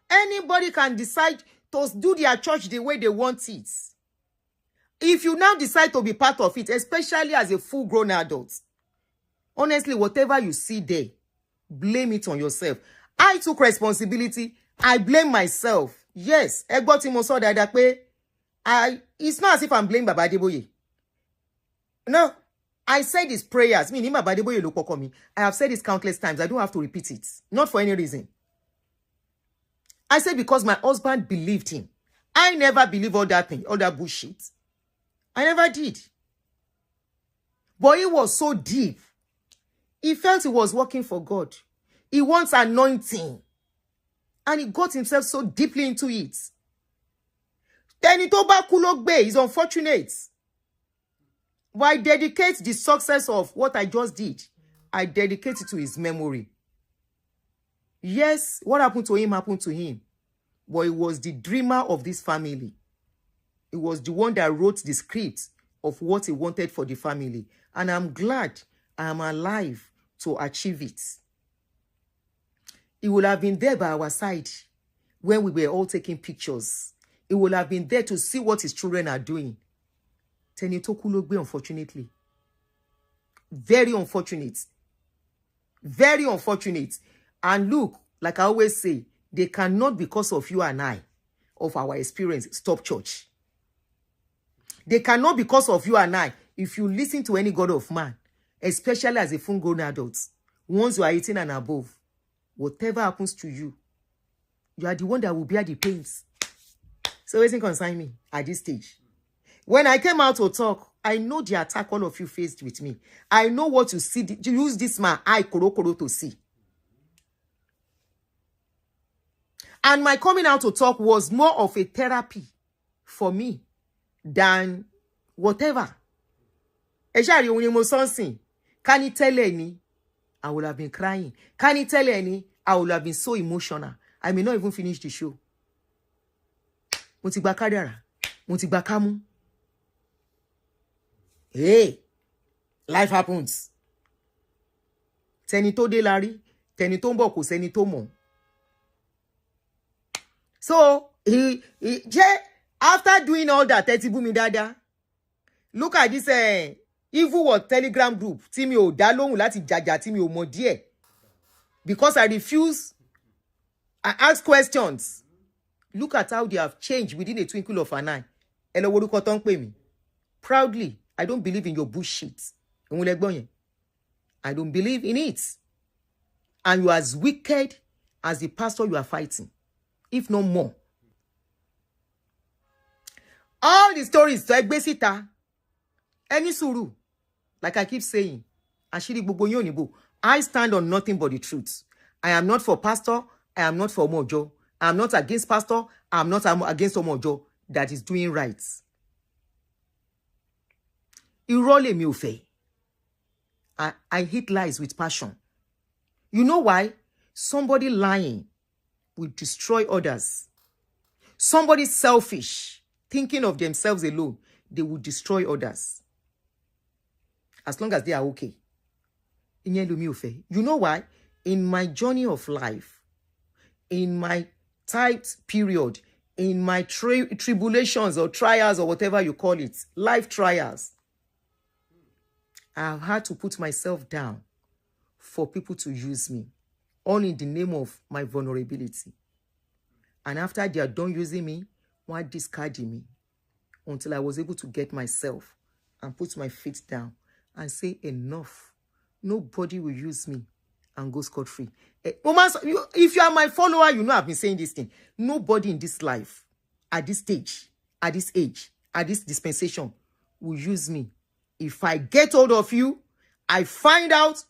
Anybody can decide to do their church the way they want it. If you now decide to be part of it, especially as a full-grown adult, honestly, whatever you see there, blame it on yourself. I took responsibility. I blame myself. Yes, it's not as if I'm blaming Baba Adeboye. No, I said these prayers. I have said this countless times. I don't have to repeat it. Not for any reason. I said because my husband believed him. I never believe all that thing, all that bullshit. I never did. But it was so deep. He felt he was working for God. He wants anointing. And he got himself so deeply into it. Then it is unfortunate. But I dedicate the success of what I just did. I dedicate it to his memory. Yes, what happened to him happened to him. But he was the dreamer of this family. He was the one that wrote the script of what he wanted for the family. And I'm glad I am alive to achieve it. He would have been there by our side when we were all taking pictures. He would have been there to see what his children are doing. Unfortunately. Very unfortunate. Very unfortunate. And look, like I always say, they cannot, because of you and I, of our experience, stop church. They cannot, because of you and I, if you listen to any God of man, especially as a full-grown adult, once you are 18 and above, whatever happens to you, you are the one that will bear the pains. So it doesn't concern me at this stage. When I came out to talk, I know the attack all of you faced with me. I know what you see. To use this man, I koro to see. And my coming out to talk was more of a therapy for me than whatever. Eshari ohun mo sonsin. Can you tell any? I would have been crying. Can you tell any? I would have been so emotional. I may not even finish the show. Mo ti gba kádàrá. Mo ti gba kámú. Hey, life happens. Tẹni tó dé la rí, tẹni tó ń bọ̀ kò sẹ́ni tó mọ̀. So, after doing all that, Tetibu mi dada, look at this evil what Telegram group. Tí mi ò dá lóhùn láti jàjà tí mi ò mọ̀ díẹ̀. Because I refuse, I ask questions. Look at how they have changed within a twinkle of an eye. Ẹ lọ wo orúkọ tó ń pè mí. Proudly, I don't believe in your bullshit. I don't believe in it. And you are as wicked as the pastor you are fighting, if not more. All the stories, any suru, like I keep saying, Asiri gbogbo yin onibo, I stand on nothing but the truth. I am not for pastor. I am not for Omojo. I am not against pastor. I am not against Omojo that is doing right. Irole mi ò fẹ́. I hate lies with passion. You know why? Somebody lying will destroy others. Somebody selfish, thinking of themselves alone, they will destroy others. As long as they are okay. You know why? In my journey of life, in my tight period, in my tribulations or trials or whatever you call it, life trials, I've had to put myself down for people to use me, all in the name of my vulnerability. And after they are done using me, one discarding me until I was able to get myself and put my feet down and say, enough. Nobody will use me and go scot-free. If you are my follower, you know I've been saying this thing. Nobody in this life, at this stage, at this age, at this dispensation, will use me. If I get hold of you, I find out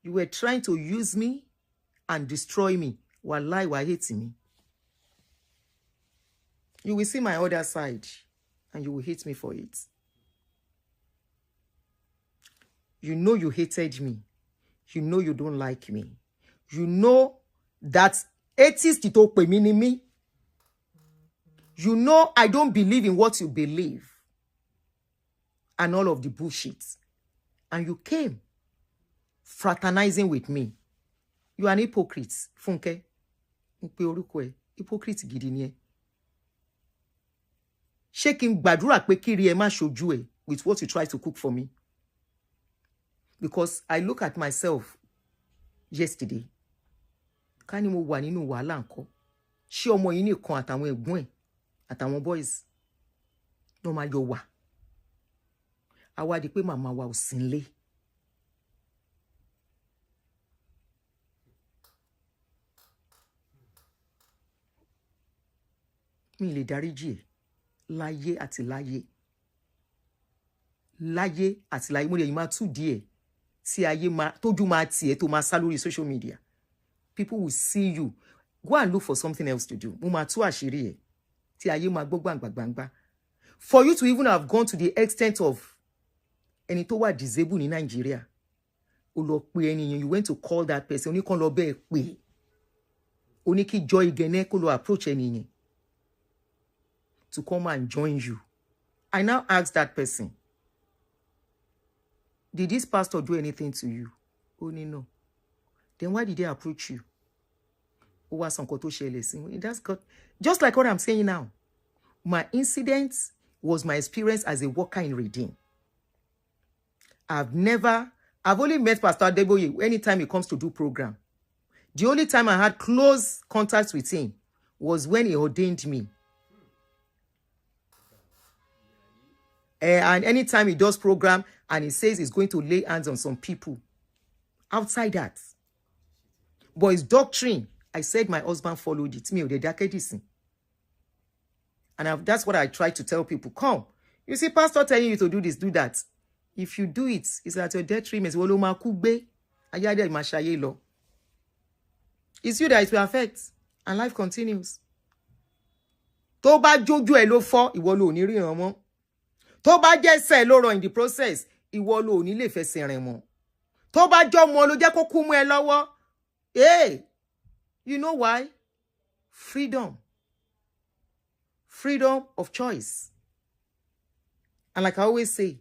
you were trying to use me and destroy me. Wallahi, you are hating me. You will see my other side and you will hate me for it. You know you hated me. You know you don't like me. You know that atheist is talk me. You know I don't believe in what you believe. And all of the bullshit. And you came fraternizing with me. You are an hypocrite. Funke. Hypocrite gidi ni e. Shaking gbàdúrà pé kiri ẹ má ṣojú ẹ with what you try to cook for me. Because I look at myself yesterday. Ká ní mo wà nínú wàhálà ńkọ́. Ṣé ọmọ yìí nìkan àtàwọn ẹ̀gbọ́n ẹ̀ àtàwọn boys no ma yo wà. Àwa di pé màmá wa ò sí nílé. Mi lè dáríjì ẹ́ láyé àti láyé. Láyé àti láyé mo lè máa tú díẹ̀ tí ayé máa tójú máa tiẹ̀ tó máa sá lórí social media. People will see you. Go and look for something else to do. Mo máa tú àṣírí ẹ̀ tí ayé máa gbọ́ gbàngbàngbà. For you to even have gone to the extent of ẹni tó wà disabled ní Nigeria. O lọ pè ẹni yẹn, you went to call that person. Oní kan lọ bẹ́ẹ̀ pè. Oní kí Joy Igene kó lọ approach ẹni yẹn to come and join you. I now ask that person, did this pastor do anything to you? Only no. Then why did they approach you? Ó wá sọ nǹkan tó ṣẹlẹ̀ sí. That's God. Just like what I'm saying now. My incident was my experience as a worker in Redeem. I've only met Pastor Adeboye anytime he comes to do program. The only time I had close contact with him was when he ordained me. And anytime he does program and he says he's going to lay hands on some people. Outside that. But his doctrine, I said my husband followed it. And that's what I try to tell people. Come. You see, pastor telling you to do this, do that. If you do it, it's at your detriment. It's you that it will affect. And life continues. Tó bá jójú ẹ ló fọ́, ìwọ ló ní ríran mọ́. Tó bá jẹ́sẹ̀ ló rọ in the process, ìwọ ló ní lè fẹsẹ̀ rìn mọ́. Tó bá jọmọ ló jẹ́ kó kú mọ́ ẹ lọ́wọ́. Hey, you know why? Freedom. Freedom of choice. And like I always say,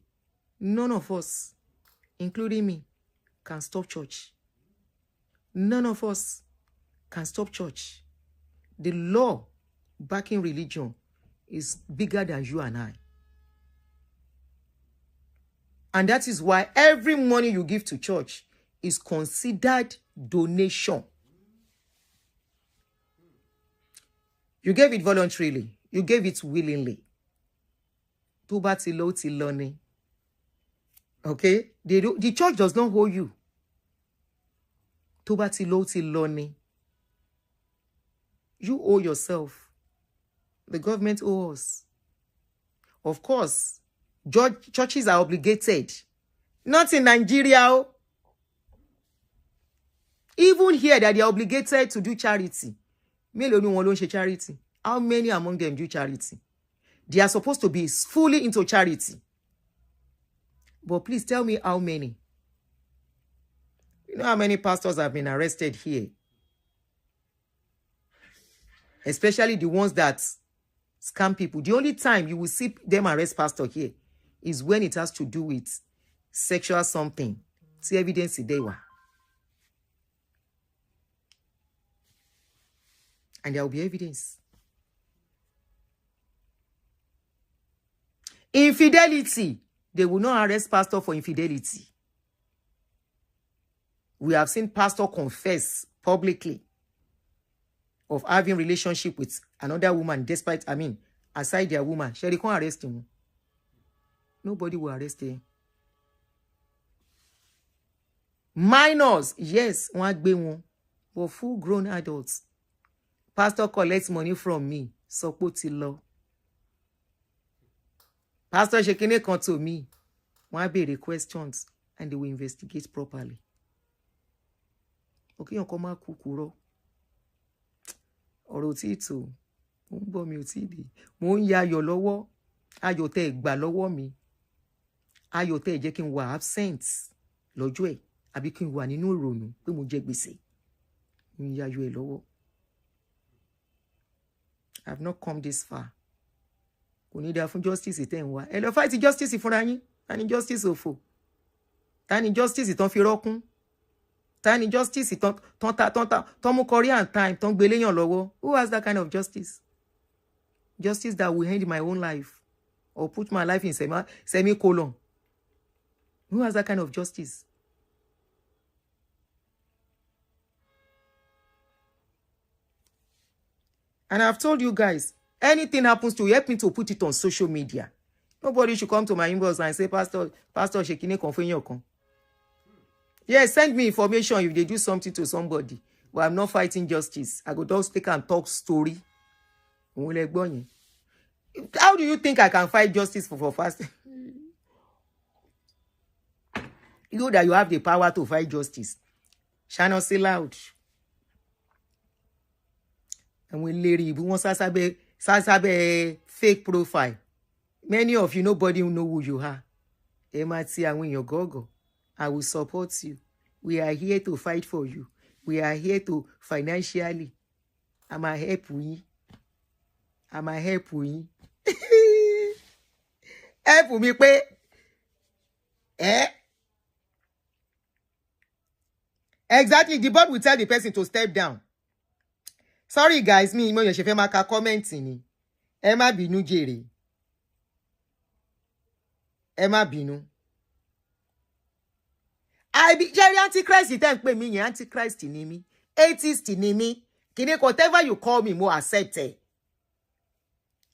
none of us, including me, can stop church. None of us can stop church. The law backing religion is bigger than you and I. And that is why every money you give to church is considered donation. You gave it voluntarily. You gave it willingly. Tó bá ti lọ, ti lọ ni. Okay? The church does not owe you. Tó bá ti lọ, ti lọ ni. You owe yourself. The government owes us. Of course, churches are obligated. Not in Nigeria. Even here, that they are obligated to do charity. Mélòó ni wọ́n ló ń ṣe charity? How many among them do charity? They are supposed to be fully into charity. But please tell me how many. You know how many pastors have been arrested here? Especially the ones that scam people. The only time you will see them arrest pastor here is when it has to do with sexual something. See evidence there. And there will be evidence. Infidelity. They will not arrest pastor for infidelity. We have seen pastor confess publicly of having relationship with another woman despite, aside their woman. Sherry can't arrest him. Nobody will arrest him. Minors, yes, but full-grown adults. Pastor collects money from me. Support law. Pastor Shekine come to me. Wọ́n be the questions and they will investigate properly. Okay, you come out kúkúrò. Ọ̀rọ̀ tí tó. Mo ń bọ̀ mi ò tí dé. Mo ń ya ayọ̀ lọ́wọ́. Ayọ̀ tẹ́ gbà lọ́wọ́ mi. Ayọ̀ tẹ́ jẹ́ kí n wà absent lọ́jọ́ ẹ̀. Àbí kí n wà nínú ìrònú pé mo jẹ gbèsè. Mo ń ya ayọ̀ ẹ̀ lọ́wọ́. I've not come this far. Kò ní dá fún justice tẹ́ ń wá. Ẹ lọ fight justice fúnra yín. Ta ni justice òfò? Ta ni justice tán fi rọ́kún? Ta ni justice tán mú Korean time tán gbé léyàn lọ́wọ́? Who has that kind of justice? Justice that will end my own life or put my life in semicolon. Who has that kind of justice? And I've told you guys, anything happens to you, help me to put it on social media. Nobody should come to my inbox and say, Pastor Shekine Konfenyokan. Yes, send me information if they do something to somebody. But I'm not fighting justice. I go just take and talk story. How do you think I can fight justice for fasting? You know that you have the power to fight justice. Shall not say loud. And we lady, we want Sasabe fake profile. Many of you, nobody will know who you are. They might say, I win your gogo. I will support you. We are here to fight for you. We are here to financially. I'm a help we. I'm a help we. Help me pay. Exactly. The board will tell the person to step down. Sorry guys, me mo yẹn ṣe fẹ́ máa ka comment ni. Ẹ má bínú jèrè. Ẹ má bínú. I be Jerry Antichrist tẹ́ ń pè mí yẹn Antichrist ni mí. Atheist ni mí. Kini whatever you call me, more accept it.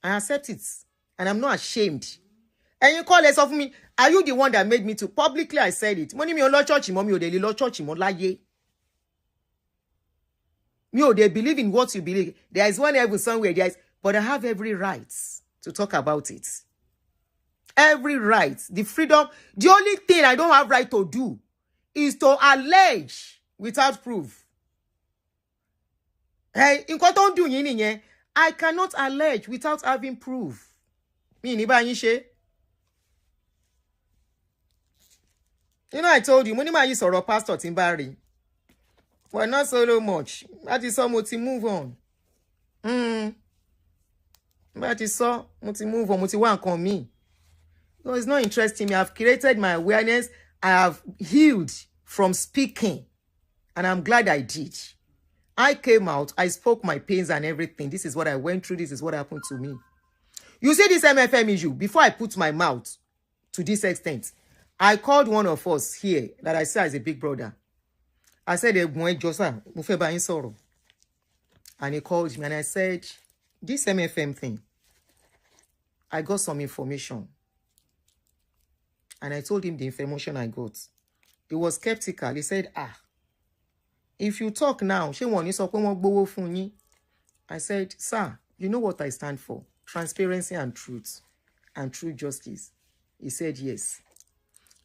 I accept it. And I'm not ashamed. And you call us off me. Are you the one that made me to publicly? I said it. Money me on church, mommy o dey lo church mo láyé. They believe in what you believe. There is one heaven somewhere. But I have every right to talk about it. Every right. The freedom. The only thing I don't have right to do is to allege without proof. Hey, nǹkan tó ń dùn yín nìyẹn. I cannot allege without having proof. Mi ní bá yín ṣe. You know, I told you, mo ní máa yí sọ̀rọ̀ pastor tí ń bá rí. Well, not so much. That is all, mo ti move on. That is all, mo ti move on, mo ti wá nǹkan mi. No, it's not interesting me. I've created my awareness. I have healed from speaking. And I'm glad I did. I came out, I spoke my pains and everything. This is what I went through. This is what happened to me. You see this MFM issue, before I put my mouth to this extent, I called one of us here that I say is a big brother. I said, and he called me and I said, this MFM thing, I got some information. And I told him the information I got. He was skeptical. He said, if you talk now, I said, sir, you know what I stand for? Transparency and truth. And true justice. He said, yes.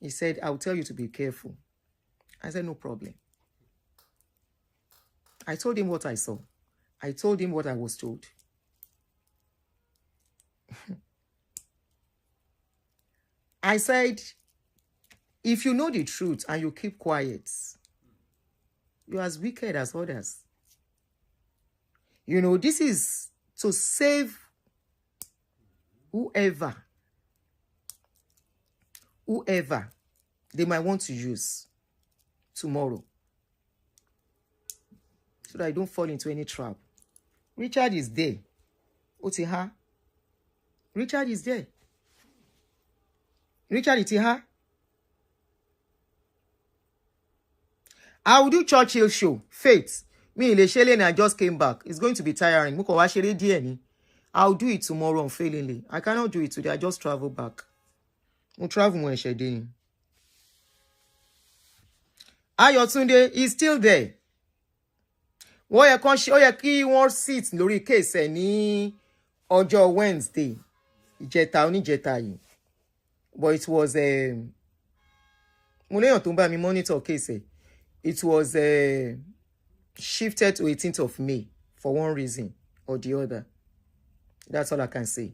He said, I'll tell you to be careful. I said, no problem. I told him what I saw. I told him what I was told. I said, if you know the truth and you keep quiet, you're as wicked as others. You know, this is to save whoever they might want to use tomorrow, so that I don't fall into any trap. Richard is there. Otiha. Richard is there. Richard Itiha. I will do Churchill show. Faith. Me, Leshele, and I just came back. It's going to be tiring. I'll do it tomorrow unfailingly. I cannot do it today. I just travel back. We'll travel more. Ayotunde is still there. Wọ́n sit lórí case ẹ̀ ní ọjọ́ Wednesday. Ìjẹta oníjẹta yìí. But it was mo léyàn tó ń bá mi monitor case. It was shifted to 18th of May for one reason or the other. That's all I can say.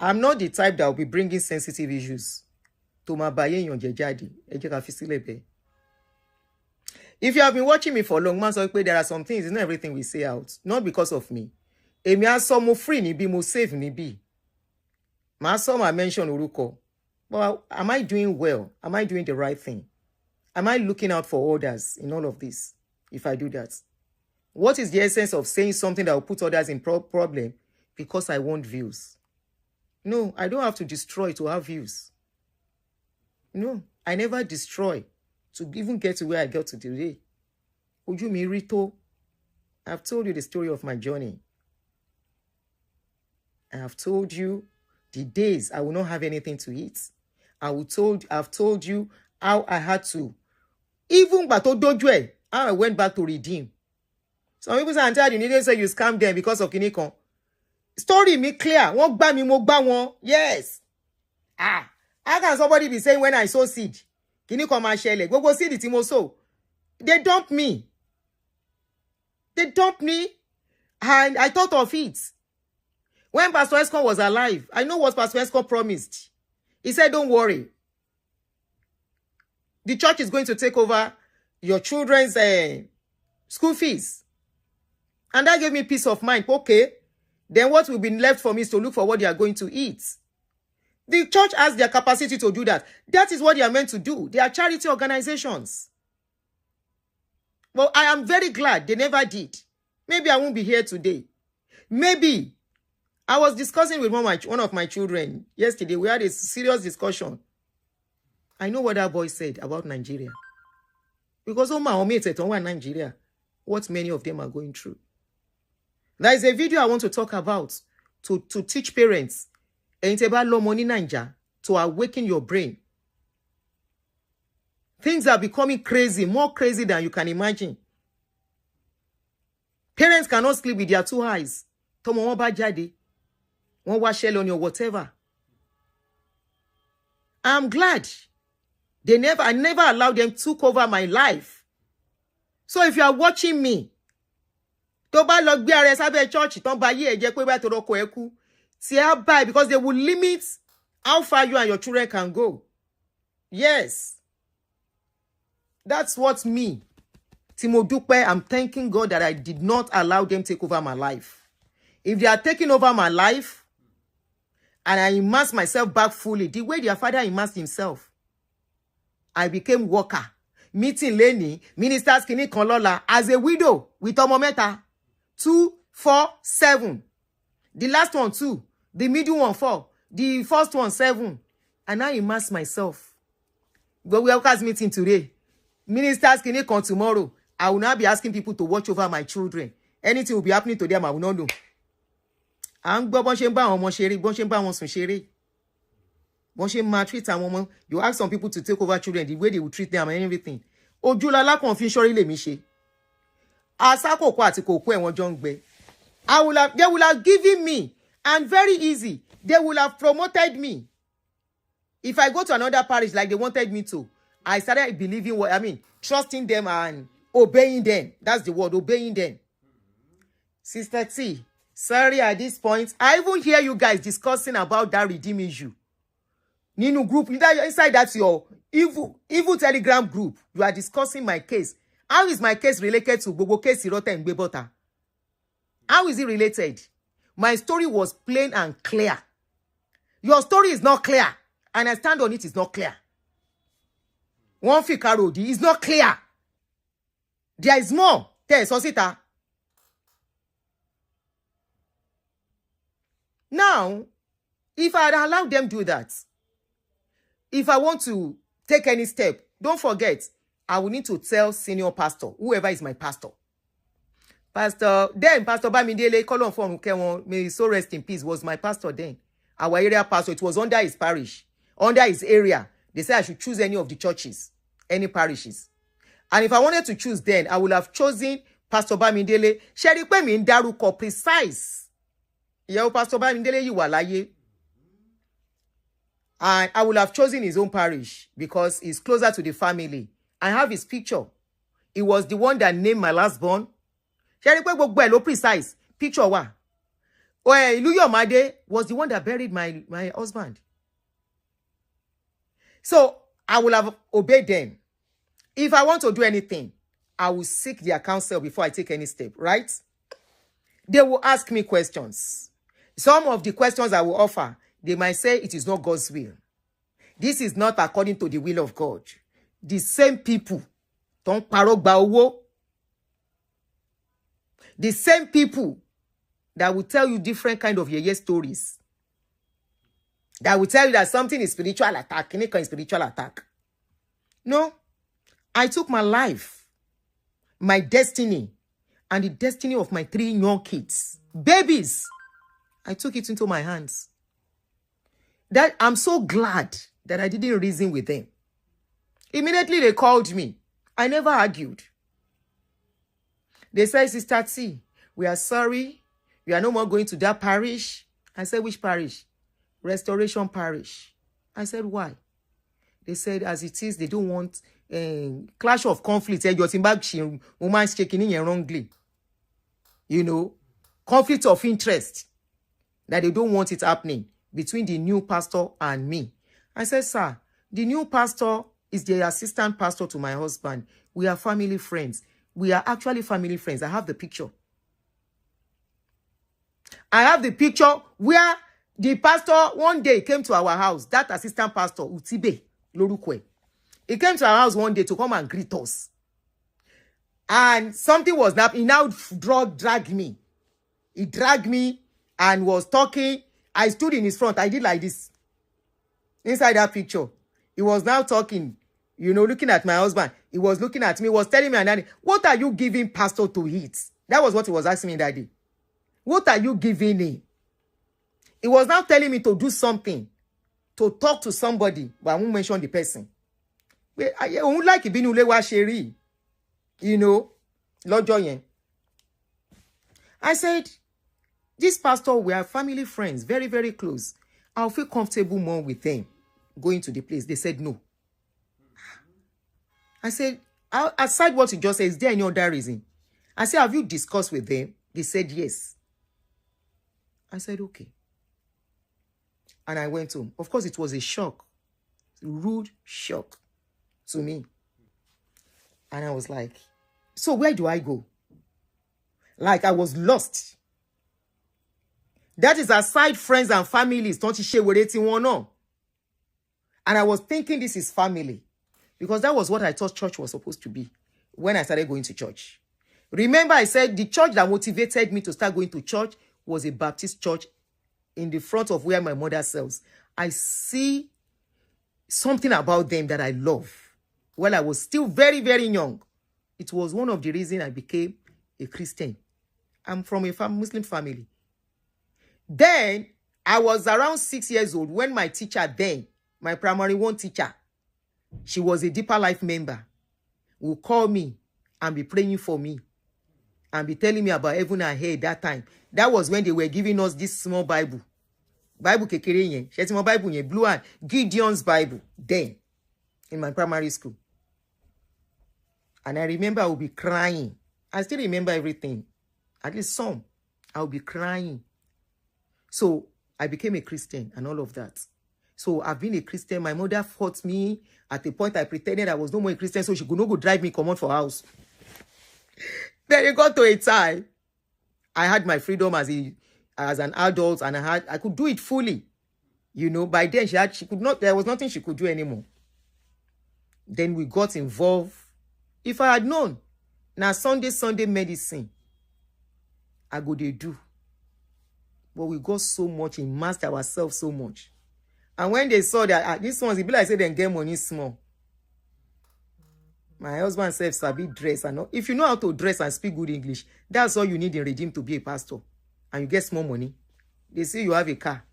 I'm not the type that will be bringing sensitive issues to my baye jejadi. If you have been watching me for long, man, so there are some things, it's not everything we say out. Not because of me. Emi aso mo free ni bi, mo safe ni bi. Ma so ma mention uruko. But am I doing well? Am I doing the right thing? Am I looking out for others in all of this? If I do that, what is the essence of saying something that will put others in problem because I want views? No, I don't have to destroy to have views. No, I never destroy to even get to where I got to today. Oju mi rito. I've told you the story of my journey. I have told you the days I will not have anything to eat. I've told you how I had to. Even Bato Dojwe, how I went back to redeem. Some people say, Auntie, you need to say you scammed them because of Kinikon. Story me clear. Won't buy me, won't buy one. Yes. How can somebody be saying when I sow seed? Kinikon my shell. Go seed it in so. They dumped me. They dumped me. And I thought of it. When Pastor Escon was alive, I know what Pastor Escon promised. He said, don't worry. The church is going to take over your children's school fees. And that gave me peace of mind. Okay. Then what will be left for me is to look for what they are going to eat. The church has their capacity to do that. That is what they are meant to do. They are charity organizations. Well, I am very glad they never did. Maybe I won't be here today. Maybe. I was discussing with one of my children yesterday. We had a serious discussion. I know what that boy said about Nigeria. Because Nigeria, what many of them are going through. There is a video I want to talk about to teach parents to awaken your brain. Things are becoming crazy, more crazy than you can imagine. Parents cannot sleep with their two eyes. Tomo ba jade. One wash shell on your whatever. I'm glad. I never allowed them to cover my life. So if you are watching me, tó bá lọ gbé ara ẹ sábẹ́ church tán bá yé ẹ jẹ́ pé bá tó rọ́kọ ẹ kú tí ẹ bá because they will limit how far you and your children can go. Yes. That's what me. Timo Dupe, I'm thanking God that I did not allow them take over my life. If they are taking over my life and I immerse myself back fully, the way their father immersed himself, I became worker. Meeting Lenny, ministers kini kan lọ́la as a widow with ọmọ mẹ́ta. 2, 4, 7. The last one 2. The middle one 4. The first one 7. And I immerse myself. But we have meeting today. Ministers kini kan tomorrow. I will not be asking people to watch over my children. Anything will be happening to them, I will not know. I'm going to maltreat àwọn ọmọ. You ask some people to take over children, the way they will treat them and everything. Ojúlọlá confusion lè mi ṣe. Asakoko àti koko ẹ̀wọ̀n jọ ń gbé. They will have given me, and very easy, they will have promoted me. If I go to another parish like they wanted me to, I started believing trusting them and obeying them. That's the word, obeying them. Sister T, sorry at this point. I even hear you guys discussing about that redeem issue. Ninu group, inside that your evil Telegram group, you are discussing my case. How is my case related to Gogo case Irota and Gbebota? How is it related? My story was plain and clear. Your story is not clear. And I stand on it, is not clear. One Fikarodi is not clear. There is more. There is Osita. Now, if I had allowed them do that, if I want to take any step, don't forget, I will need to tell senior pastor, whoever is my pastor. Pastor Bamidele, Kolon Fonukewon, may he so rest in peace, was my pastor then. Our area pastor, it was under his parish, under his area. They said I should choose any of the churches, any parishes. And if I wanted to choose then, I would have chosen Pastor Bamidele. Sherry Pemi in Daruko, precise. Yeah, Pastor Bamidele, you were láyé. And I would have chosen his own parish because he's closer to the family. I have his picture. He was the one that named my last born. Sherry Pemi, precise. Picture wa. Ilu Yomade was the one that buried my husband. So I will have obeyed them. If I want to do anything, I will seek their counsel before I take any step, right? They will ask me questions. Some of the questions I will offer, they might say it is not God's will. This is not according to the will of God. The same people, don't parok ba owo. The same people that will tell you different kind of yeye stories. That will tell you that something is spiritual attack, any kind of spiritual attack. No. I took my life, my destiny, and the destiny of my 3 young kids, babies. I took it into my hands. That I'm so glad that I didn't reason with them. Immediately they called me. I never argued. They said, Sister T, we are sorry. We are no more going to that parish. I said, which parish? Restoration Parish. I said, why? They said, as it is, they don't want clash of conflict. Woman's shaking wrongly. You know, conflict of interest. That they don't want it happening between the new pastor and me. I said, sir, the new pastor is the assistant pastor to my husband. We are family friends. We are actually family friends. I have the picture. I have the picture where the pastor one day came to our house. That assistant pastor, Utibe Lorukwe. He came to our house one day to come and greet us. And something was happening. He now dragged me. He dragged me and was talking. I stood in his front. I did like this. Inside that picture. He was now talking, you know, looking at my husband. He was looking at me. He was telling me, and Daddy, what are you giving pastor to eat? That was what he was asking me that day. What are you giving him? He was now telling me to do something. To talk to somebody. But I won't mention the person. I won't like it being Sheri. You know, Lord Joyen. I said, this pastor, we are family friends, very, very close. I'll feel comfortable more with them going to the place. They said no. I said, aside what you just said, is there any other reason? I said, have you discussed with them? They said yes. I said, okay. And I went home. Of course, it was a shock. A rude shock to me. And I was like, so where do I go? Like, I was lost. That is aside friends and families. Don't you share with anyone? No. And I was thinking this is family. Because that was what I thought church was supposed to be when I started going to church. Remember, I said the church that motivated me to start going to church was a Baptist church in the front of where my mother sells. I see something about them that I love. While I was still very, very young. It was one of the reasons I became a Christian. I'm from a Muslim family. Then, I was around 6 years old when my teacher then, my primary one teacher, she was a Deeper Life member, would call me and be praying for me and be telling me about heaven and hell that time. That was when they were giving us this small Bible. Bible kekere yen, small Bible yen, blue and Gideon's Bible, then, in my primary school. And I remember I would be crying. I still remember everything. At least some. I would be crying. So, I became a Christian and all of that. So, I've been a Christian. My mother fought me. At the point, I pretended I was no more a Christian, so she could not go drive me come out for house. Then it got to a time. I had my freedom as an adult, and I could do it fully. You know, by then, she could not, there was nothing she could do anymore. Then we got involved. If I had known, now Sunday medicine, I go they do. But we got so much, immersed ourselves so much. And when they saw that, this one's, it be like say they get money small. My husband said, sabi dress. And if you know how to dress and speak good English, that's all you need in Redeem to be a pastor. And you get small money. They say you have a car.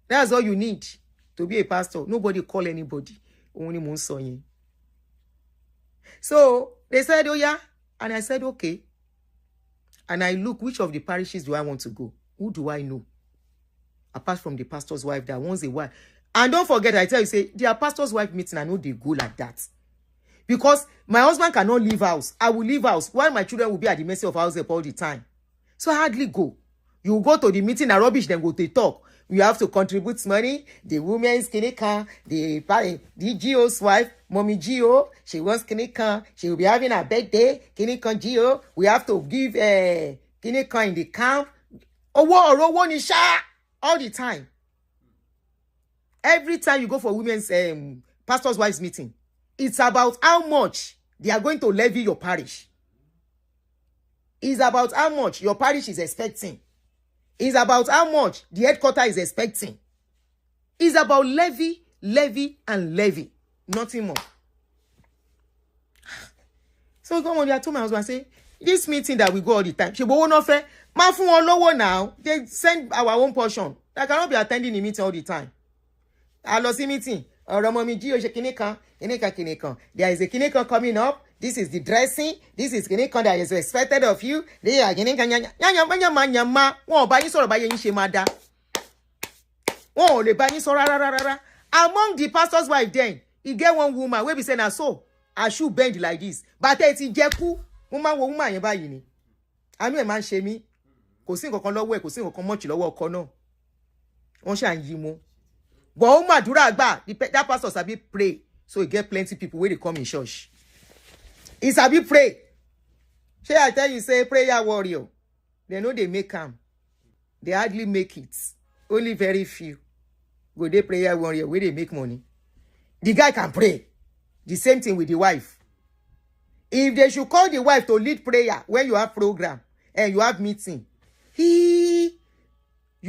That's all you need to be a pastor. Nobody call anybody. Only Monsoye. So they said, oh yeah. And I said, okay. And I look, which of the parishes do I want to go? Who do I know? Apart from the pastor's wife that wants a wife. And don't forget, I tell you, say, their pastor's wife meeting, I know they go like that. Because my husband cannot leave house. I will leave house while my children will be at the mercy of house help all the time. So I hardly go. You go to the meeting and rubbish, then go to talk. You have to contribute money. The women's clinic, the GO's wife, Mommy Gio, she wants clinic. She will be having a birthday. Clinic Gio. We have to give clinic in the camp. All the time. Every time you go for women's pastor's wives meeting, it's about how much they are going to levy your parish. It's about how much your parish is expecting. It's about how much the headquarter is expecting. It's about levy, and levy. Nothing more. So go on, I told my husband, say, this meeting that we go all the time, she won't offer. Now, they send our own portion. I cannot be attending the meeting all the time. I lost the meeting. There is a kinekan coming up. This is the dressing. This is kinekan that is expected of you. They are among the pastor's wife then, he get one woman where we say, so I should bend like this. But it's Jeku. Woman, you I know a man shame me. Kò sí nǹkan lọ́wọ́ ẹ̀, kò sí nǹkan much lọ́wọ́ ọkọ náà. Wọ́n ṣà ń yí mú. But ó màdúrà gbà, that pastor sabi pray. So he get plenty people where they come in church. He sabi pray. Shey I tell you, say prayer warrior. They know they make am. They hardly make it. Only very few. Go dey prayer warrior where they make money. The guy can pray. The same thing with the wife. If they should call the wife to lead prayer when you have program and you have meeting, you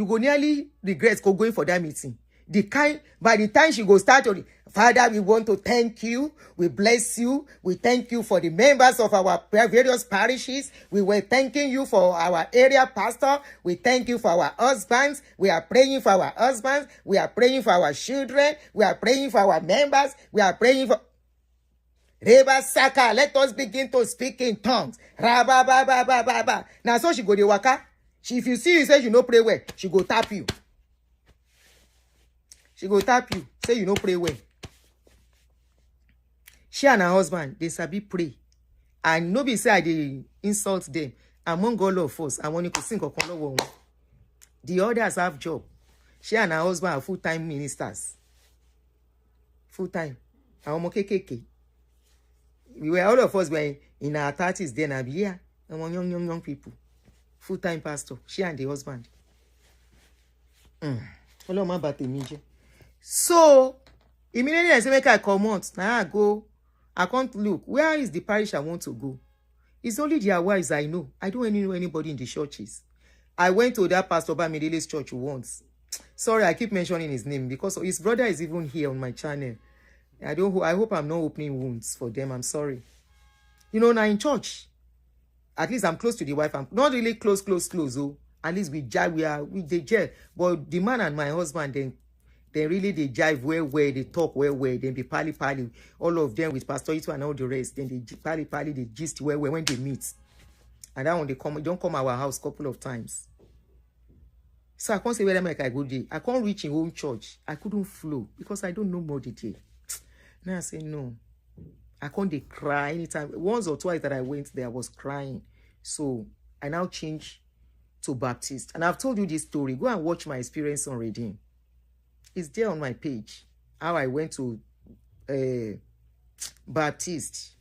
go nearly regret going for that meeting. By the time she go start to, Father, we want to thank you. We bless you. We thank you for the members of our various parishes. We were thanking you for our area pastor. We thank you for our husbands. We are praying for our husbands. We are praying for our children. We are praying for our members. We are praying for Reba Saka. Let us begin to speak in tongues. Raba ba ba ba ba ba. Now so she go the waka. If you see you say you no pray well, she go tap you. She go tap you. Say you no pray well. She and her husband, they sabi pray. And nobody say I dey insult them. among all of us, I want to sing a color. The others have job. She and her husband are full-time ministers. Full-time. We were all of us were in our 30s then. I'll be here. And one young people. Full-time pastor. She and the husband. So, immediately I say, make I come out. Now I go. I can't look. Where is the parish I want to go? It's only their wives I know. I don't know anybody in the churches. I went to that Pastor Bamidele's church once. Sorry, I keep mentioning his name because his brother is even here on my channel. I hope I'm not opening wounds for them. I'm sorry. You know, now in church, at least I'm close to the wife. I'm not really close, oh. At least we jive, they jive. But the man and my husband, then really they jive where they talk where then they pally, all of them with Pastor Ito and all the rest. Then they pally, they gist where when they meet. And that one they don't come our house a couple of times. So I can't say whether I go there. I can't reach in home church. I couldn't flow because I don't know more detail. Now I say no. I can't they cry anytime. Once or twice that I went there, I was crying. So I now change to Baptist. And I've told you this story. Go and watch my experience on Redeem. It's there on my page. How I went to Baptist.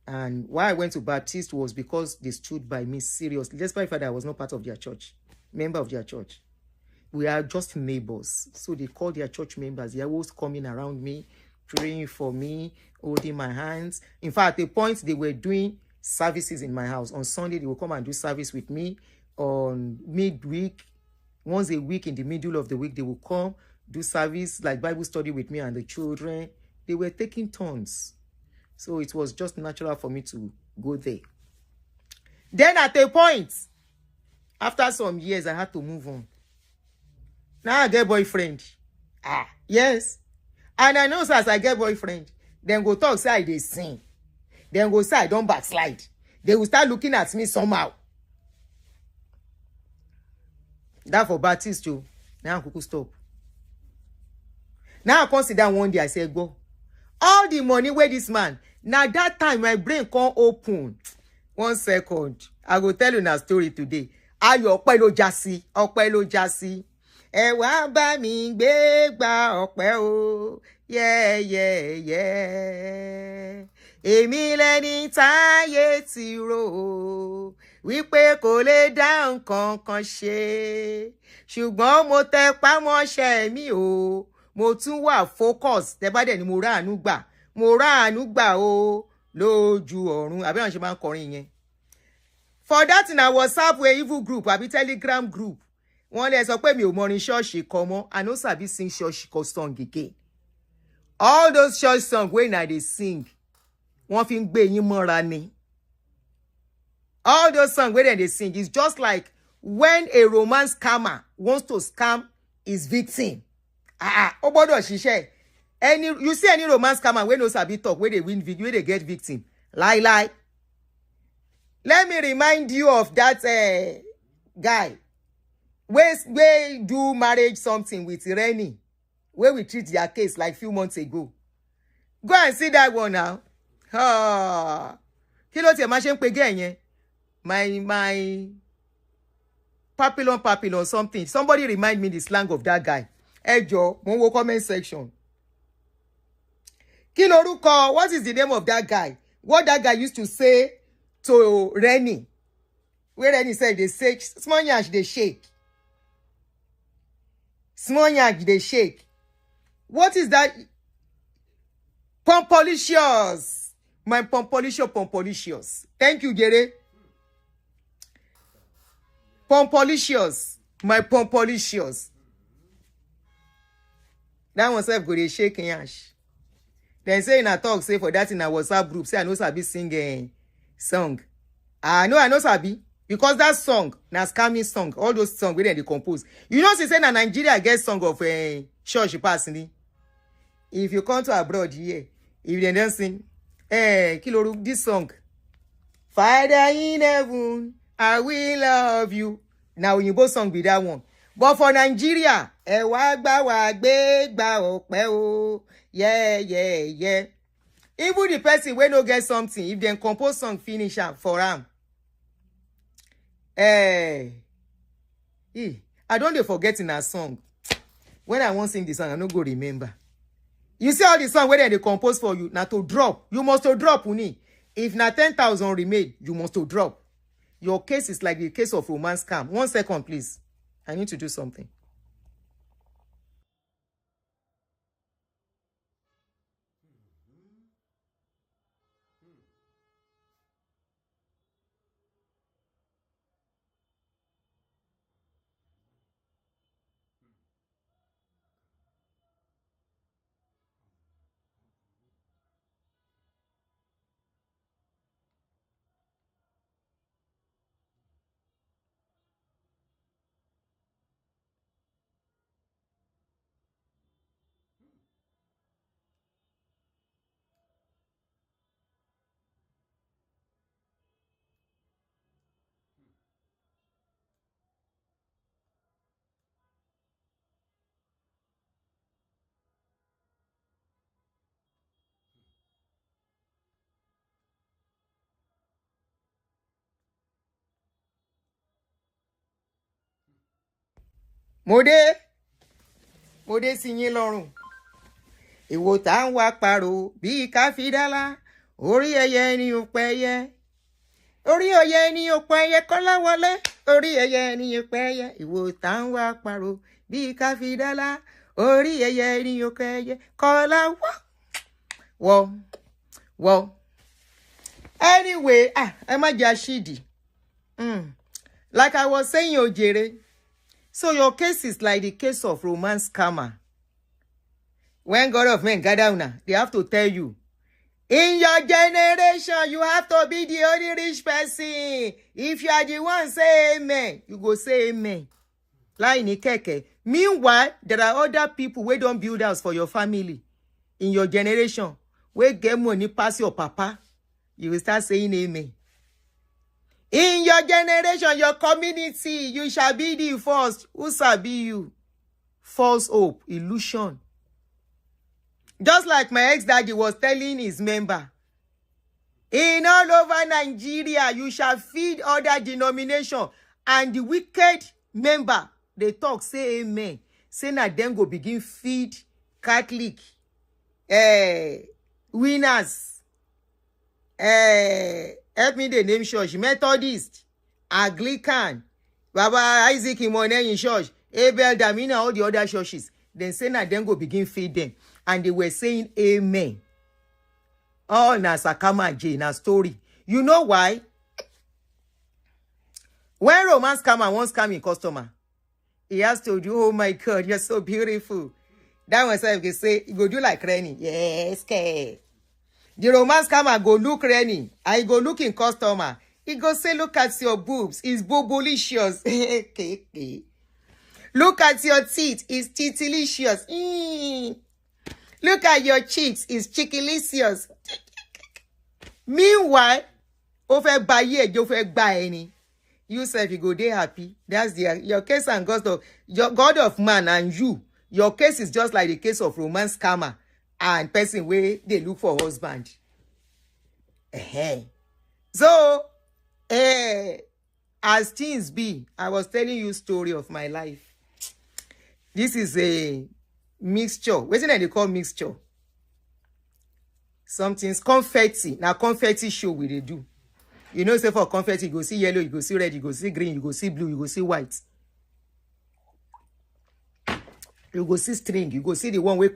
And why I went to Baptist was because they stood by me seriously. Despite the fact that I was not part of their church, member of their church. We are just neighbors. So they call their church members. They're always coming around me, praying for me, holding my hands. In fact, at the point they were doing services in my house. On Sunday, they will come and do service with me. On midweek, once a week, in the middle of the week, they will come, do service, like Bible study with me and the children. They were taking turns. So it was just natural for me to go there. Then at a point, after some years, I had to move on. Now I get boyfriend. Yes. And I know as I get boyfriend, then go talk, say they sing. Then go say I don't backslide. They will start looking at me somehow. That for Baptist too. Now I could stop. Now I consider one day I say go. All the money where this man. Now that time my brain can't open. 1 second. I will tell you a story today. Ayo ọpẹ́ ló já sí. Ẹ wá bá mi gbé gba ọpẹ́ o. Yeah. Èmi lẹni táyé ti rò wípé kò lè dá nǹkan kan ṣe. Ṣùgbọ́n mo tẹpá mọ́ṣẹ́ mi o. Mo tún wà focus. Tẹ́ bá dẹ̀ ni mo ráàánú gbà. Mo ráàánú gbà o lójú ọ̀run. Àbí àwọn ṣe máa ń kọrin yẹn. For that in our WhatsApp we evil group, àbí Telegram group. Wọ́n lè sọ pé mi ò mọrin ṣọ́ọ̀ṣì kan mọ́. I no sabi sing ṣọ́ọ̀ṣì kan song again. All those church songs wey na dey sing, wọ́n fi ń gbé yín mọ́ra ni. All those songs wey dem dey sing is just like when a romance scammer wants to scam his victim. Ó gbọ́dọ̀ ṣiṣẹ́. You see any romance scammer wey no sabi talk, wey dey win video, wey dey get victim. Lie. Let me remind you of that guy wey do marriage something with Rennie, where we treat their case like few months ago. Go and see that one now. Kí ló tiẹ̀ máa ṣe ń pe gẹ́ yẹn? My papillon something. Somebody remind me the slang of that guy. Ẹ jọ̀ọ́, mo ń wo comment section. Kí lorúkọ? What is the name of that guy? What that guy used to say to Rennie? Where Rennie said they say small yansh they shake. Small yansh they shake. What is that? Pompolicious. My pompolicious. Thank you, Gere. Pompolicious. My pompolicious. That one self go dey shake yansh. Then say in a talk, say for that in a WhatsApp group, say I know sabi sing song. I know sabi. Because that song, na scamming song, all those songs where they compose. You know, say na Nigeria get song of church passing. If you come to abroad here, if they don't sing, Kiloru, this song, Father in heaven, I will love you. Now you both song be that one. But for Nigeria, Ewagbo ọpẹ́ o. Yeah. Even the person wey no get something, if they compose song finish am for am, I don't dey forget in a song. When I wan sing the song, I no go remember. You see all the song where they compose for you, now to drop. You must to drop, Uni. If na 10,000 remain, you must to drop. Your case is like the case of romance scam. 1 second, please. I need to do something. Mo dé sí yín lọ́rùn. Èwo tá ń wá parò bí káfídálá. Orí ẹyẹ ni ò pẹ́yẹ. Orí ẹyẹ ni ò pẹ́yẹ Kọ́láwọlé. Orí ẹyẹ ni ò pẹ́yẹ. Èwo tá ń wá parò bí káfídálá. Orí ẹyẹ ni ò pẹ́yẹ Kọ́láwọlé. Wọ́. Anyway, ẹ má jẹ́ àṣìdì. Like I was saying, Ojere. So your case is like the case of romance scammer. When God of men gather una, they have to tell you, in your generation, you have to be the only rich person. If you are the one, say amen. You go say amen. Lie in keke. Meanwhile, there are other people who don't build house for your family. In your generation, where get money pass your papa, you will start saying amen. In your generation, your community, you shall be the first. Who shall be you? False hope, illusion. Just like my ex-daddy was telling his member, in all over Nigeria, you shall feed other denomination. And the wicked member, they talk, say amen. Say na them go begin feed Catholic, winners, help me the name church, Methodist, Anglican, Baba Isaac Imone in church, Abel Damina, all the other churches. Then say na them go begin feed them. And they were saying amen. Oh, na Sakama J, na story. You know why? When romance scammer wants coming customer, he has to do, oh my God, you're so beautiful. That one say, you go do like Rennie. Yes, okay. The romance scammer go look Rennie. I go look in customer. He go say, look at your boobs. It's bobolicious. Look at your teeth. It's titilicious. Look at your cheeks. It's chickilicious. Meanwhile, over by year, you over by any. You say if you go there happy. That's your case and God of man and you. Your case is just like the case of romance scammer and person where they look for husband. So, as things be, I was telling you story of my life. This is a mixture. What is it they call mixture? Something's confetti. Now confetti show we they do. You know, say for confetti, you go see yellow, you go see red, you go see green, you go see blue, you go see white. You go see string, you go see the one way.